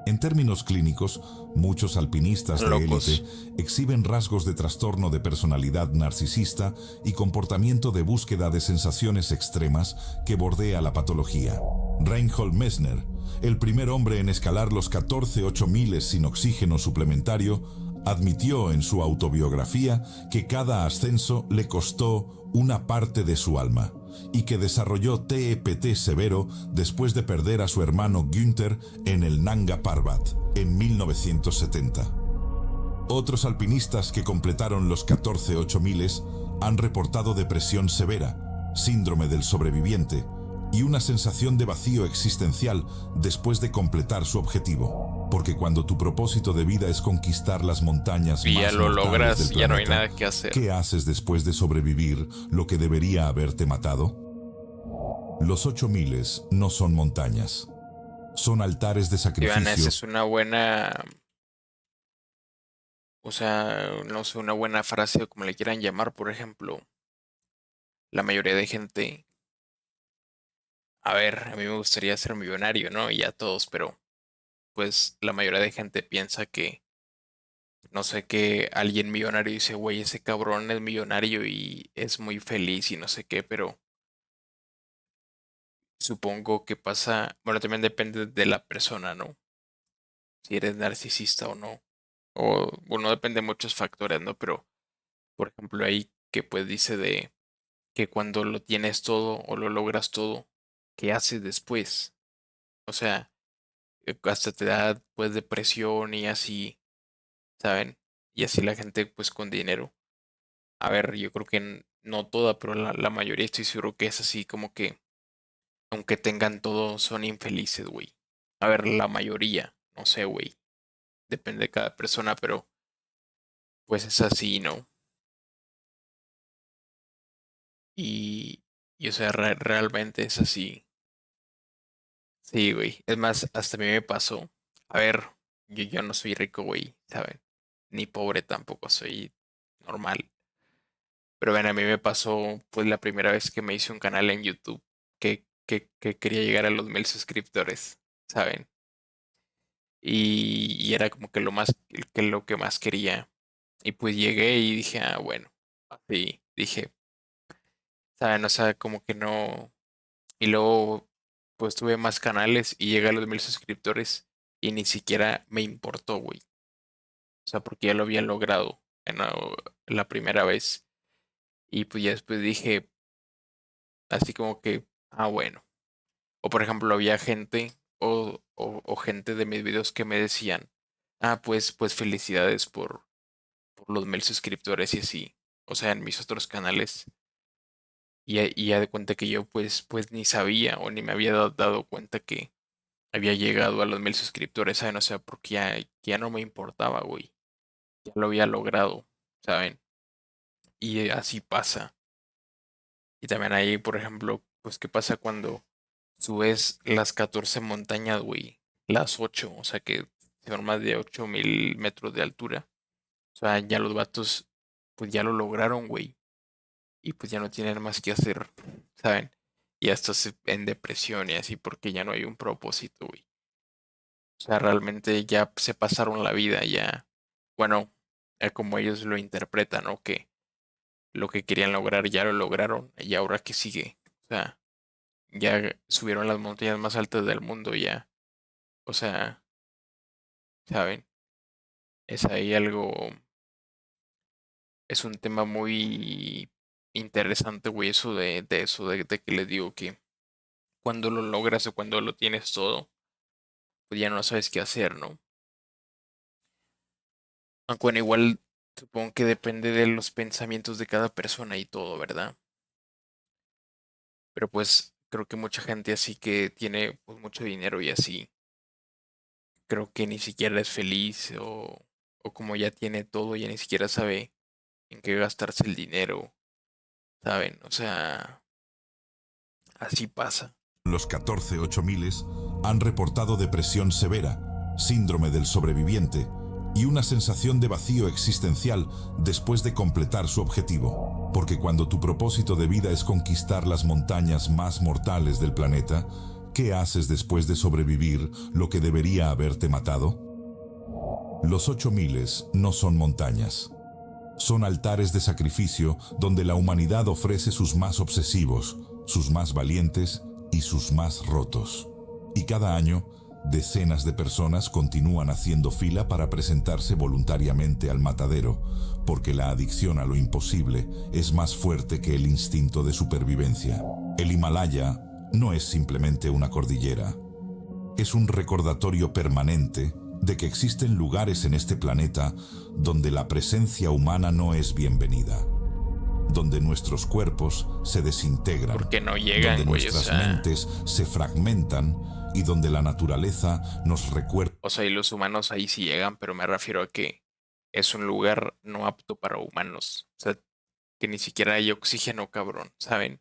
En términos clínicos, muchos alpinistas de élite exhiben rasgos de trastorno de personalidad narcisista y comportamiento de búsqueda de sensaciones extremas que bordea la patología. Reinhold Messner, el primer hombre en escalar los 14 8000 sin oxígeno suplementario, admitió en su autobiografía que cada ascenso le costó una parte de su alma y que desarrolló TEPT severo después de perder a su hermano Günther en el Nanga Parbat en 1970. Otros alpinistas que completaron los 14 8000 han reportado depresión severa, síndrome del sobreviviente y una sensación de vacío existencial después de completar su objetivo. Porque cuando tu propósito de vida es conquistar las montañas Y ya más lo mortales logras, del ya no hay planeta, nada que hacer. ¿qué haces después de sobrevivir lo que debería haberte matado? Los 8000 no son montañas, son altares de Iván, sacrificio. esa es una buena, o sea, no sé, una buena frase o como le quieran llamar. Por ejemplo, la mayoría de gente, a ver, a mí me gustaría ser millonario, ¿no? Y a todos, pero pues la mayoría de gente piensa que, no sé, que alguien millonario dice, güey, ese cabrón es millonario y es muy feliz y no sé qué, pero supongo que pasa, bueno, también depende de la persona, ¿no? Si eres narcisista o no. O, bueno, depende de muchos factores, ¿no? Pero, por ejemplo, ahí que pues dice de que cuando lo tienes todo o lo logras todo, ¿qué haces después? O sea, hasta te da pues depresión y así, ¿saben? Y así la gente pues con dinero. A ver, yo creo que no toda, pero la mayoría estoy seguro que es así como que, aunque tengan todo, son infelices, güey. A ver, la mayoría, no sé, güey. Depende de cada persona, pero pues es así, ¿no? Y o sea, realmente es así. Sí, güey. Es más, hasta a mí me pasó. A ver, yo no soy rico, güey, ¿saben? Ni pobre tampoco, soy normal. Pero ven, a mí me pasó, pues, la primera vez que me hice un canal en YouTube que quería llegar a los 1000 suscriptores, ¿saben? Y era como que lo que más quería. Y pues llegué y dije, ah, bueno, sí, dije, ¿saben? O sea, como que no. Y luego, pues tuve más canales y llegué a los 1000 suscriptores y ni siquiera me importó, güey. O sea, porque ya lo había logrado en la primera vez. Y pues ya después dije, así como que, ah, bueno. O por ejemplo, había gente o gente de mis videos que me decían, ah, pues felicidades por los 1000 suscriptores y así. O sea, en mis otros canales. Y ya de cuenta que yo pues ni sabía o ni me había dado cuenta que había llegado a los 1000 suscriptores, ¿saben? O sea, porque ya no me importaba, güey. Ya lo había logrado, ¿saben? Y así pasa. Y también ahí, por ejemplo, pues qué pasa cuando subes las 14 montañas, güey. Las 8, o sea que son más de 8000 metros de altura. O sea, ya los vatos, pues ya lo lograron, güey. Y pues ya no tienen más que hacer, ¿saben? Y hasta en depresión y así porque ya no hay un propósito, güey. O sea, realmente ya se pasaron la vida, ya, bueno, como ellos lo interpretan, ¿no? Que lo que querían lograr ya lo lograron y ahora qué sigue. O sea, ya subieron las montañas más altas del mundo, ya. O sea, ¿saben? Es ahí algo, es un tema muy interesante, güey, eso de eso, de que les digo que cuando lo logras o cuando lo tienes todo, pues ya no sabes qué hacer, ¿no? Aunque bueno, igual supongo que depende de los pensamientos de cada persona y todo, ¿verdad? Pero pues creo que mucha gente así que tiene pues mucho dinero y así, creo que ni siquiera es feliz o como ya tiene todo, ya ni siquiera sabe en qué gastarse el dinero, ¿saben? O sea, así pasa. Los 14 han reportado depresión severa, síndrome del sobreviviente y una sensación de vacío existencial después de completar su objetivo. Porque cuando tu propósito de vida es conquistar las montañas más mortales del planeta, ¿qué haces después de sobrevivir lo que debería haberte matado? Los 8000 no son montañas. Son altares de sacrificio donde la humanidad ofrece sus más obsesivos, sus más valientes y sus más rotos. Y cada año, decenas de personas continúan haciendo fila para presentarse voluntariamente al matadero, porque la adicción a lo imposible es más fuerte que el instinto de supervivencia. El Himalaya no es simplemente una cordillera. Es un recordatorio permanente de que existen lugares en este planeta donde la presencia humana no es bienvenida, donde nuestros cuerpos se desintegran, Porque no llegan, donde güey, nuestras mentes se fragmentan y donde la naturaleza nos recuerda. o sea, y los humanos ahí sí llegan, pero me refiero a que es un lugar no apto para humanos. O sea, que ni siquiera hay oxígeno, cabrón, ¿saben?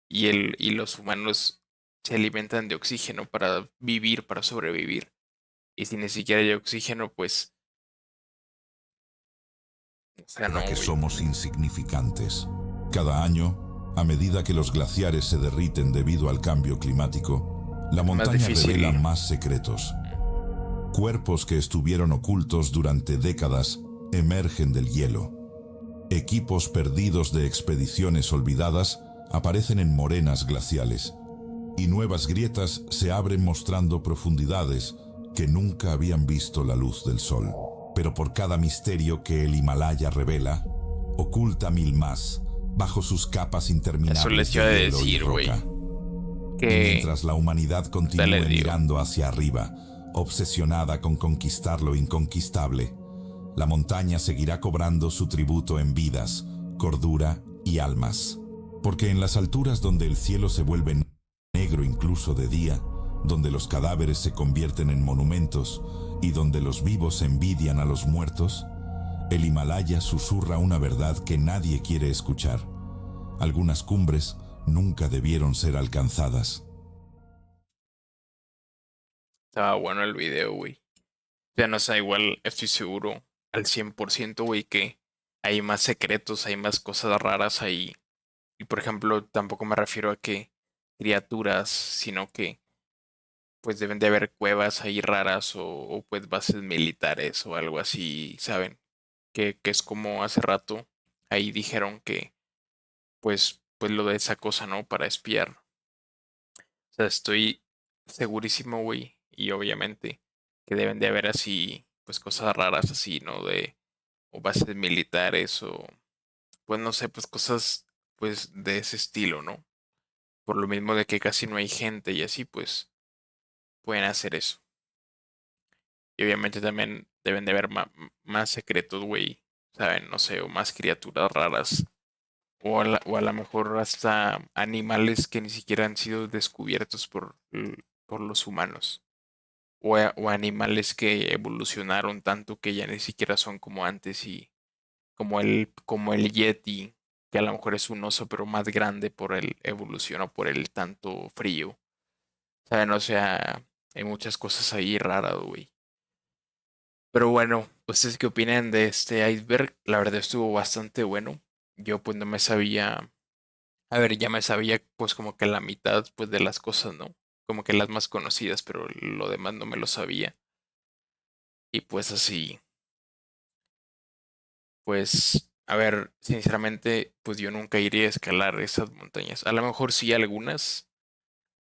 Y los humanos se alimentan de oxígeno para vivir, para sobrevivir. Y si ni siquiera hay oxígeno, pues, o sea, no, Que güey. somos insignificantes. Cada año, a medida que los glaciares se derriten debido al cambio climático, la Es más montaña difícil. revela más secretos. Cuerpos que estuvieron ocultos durante décadas emergen del hielo. Equipos perdidos de expediciones olvidadas aparecen en morenas glaciales. Y nuevas grietas se abren mostrando profundidades que nunca habían visto la luz del sol. Pero por cada misterio que el Himalaya revela, oculta mil más bajo sus capas interminables Eso les iba a de hielo y decir, güey. roca. Y Que, mientras la humanidad continúe les digo. mirando hacia arriba, obsesionada con conquistar lo inconquistable, la montaña seguirá cobrando su tributo en vidas, cordura y almas. Porque en las alturas donde el cielo se vuelve negro incluso de día, donde los cadáveres se convierten en monumentos y donde los vivos envidian a los muertos, El Himalaya susurra una verdad que nadie quiere escuchar. Algunas cumbres nunca debieron ser alcanzadas. Estaba bueno el video, güey. O sea, no sé, igual estoy seguro al 100%, güey, que hay más secretos, hay más cosas raras ahí. Y por ejemplo, tampoco me refiero a que criaturas, sino que pues deben de haber cuevas ahí raras o pues bases militares o algo así, ¿saben? Que es como hace rato ahí dijeron que pues lo de esa cosa, ¿no? Para espiar. O sea, estoy segurísimo, güey, y obviamente que deben de haber así, pues cosas raras así, ¿no? De o bases militares o pues no sé, pues cosas pues de ese estilo, ¿no? Por lo mismo de que casi no hay gente y así, pues pueden hacer eso. Y obviamente también deben de haber más secretos, güey, ¿saben? No sé, o más criaturas raras. O a lo mejor hasta animales que ni siquiera han sido descubiertos por los humanos. O animales que evolucionaron tanto que ya ni siquiera son como antes y como el Yeti, que a lo mejor es un oso pero más grande por el evolución o por el tanto frío. ¿Saben? O sea, hay muchas cosas ahí raras, güey. Pero bueno, ¿ustedes qué opinan de este iceberg? La verdad estuvo bastante bueno. Yo pues no me sabía, a ver, ya me sabía pues como que la mitad pues de las cosas, ¿no? Como que las más conocidas, pero lo demás no me lo sabía. Y pues así, pues, a ver, sinceramente, pues yo nunca iría a escalar esas montañas. A lo mejor sí algunas,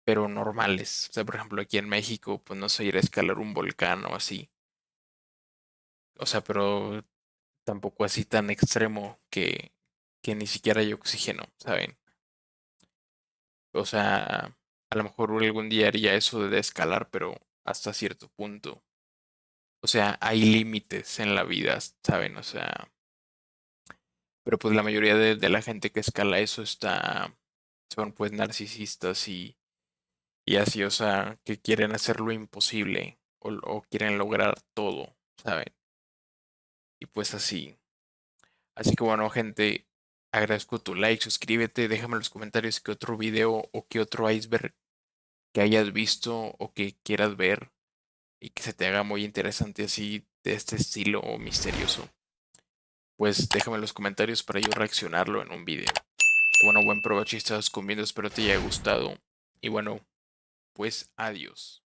pero normales. O sea, por ejemplo, aquí en México, pues no sé, ir a escalar un volcán o así. O sea, pero tampoco así tan extremo que ni siquiera hay oxígeno, ¿saben? O sea, a lo mejor algún día haría eso de escalar, pero hasta cierto punto. O sea, hay límites en la vida, ¿saben? O sea, pero pues la mayoría de la gente que escala eso son pues narcisistas y así, o sea, que quieren hacer lo imposible o quieren lograr todo, ¿saben? Y pues así. Así que bueno, gente, agradezco tu like, suscríbete, déjame en los comentarios qué otro video o qué otro iceberg que hayas visto o que quieras ver y que se te haga muy interesante así de este estilo misterioso. Pues déjame en los comentarios para yo reaccionarlo en un video. Y bueno, buen provecho si estás comiendo, espero te haya gustado. Y bueno, pues adiós.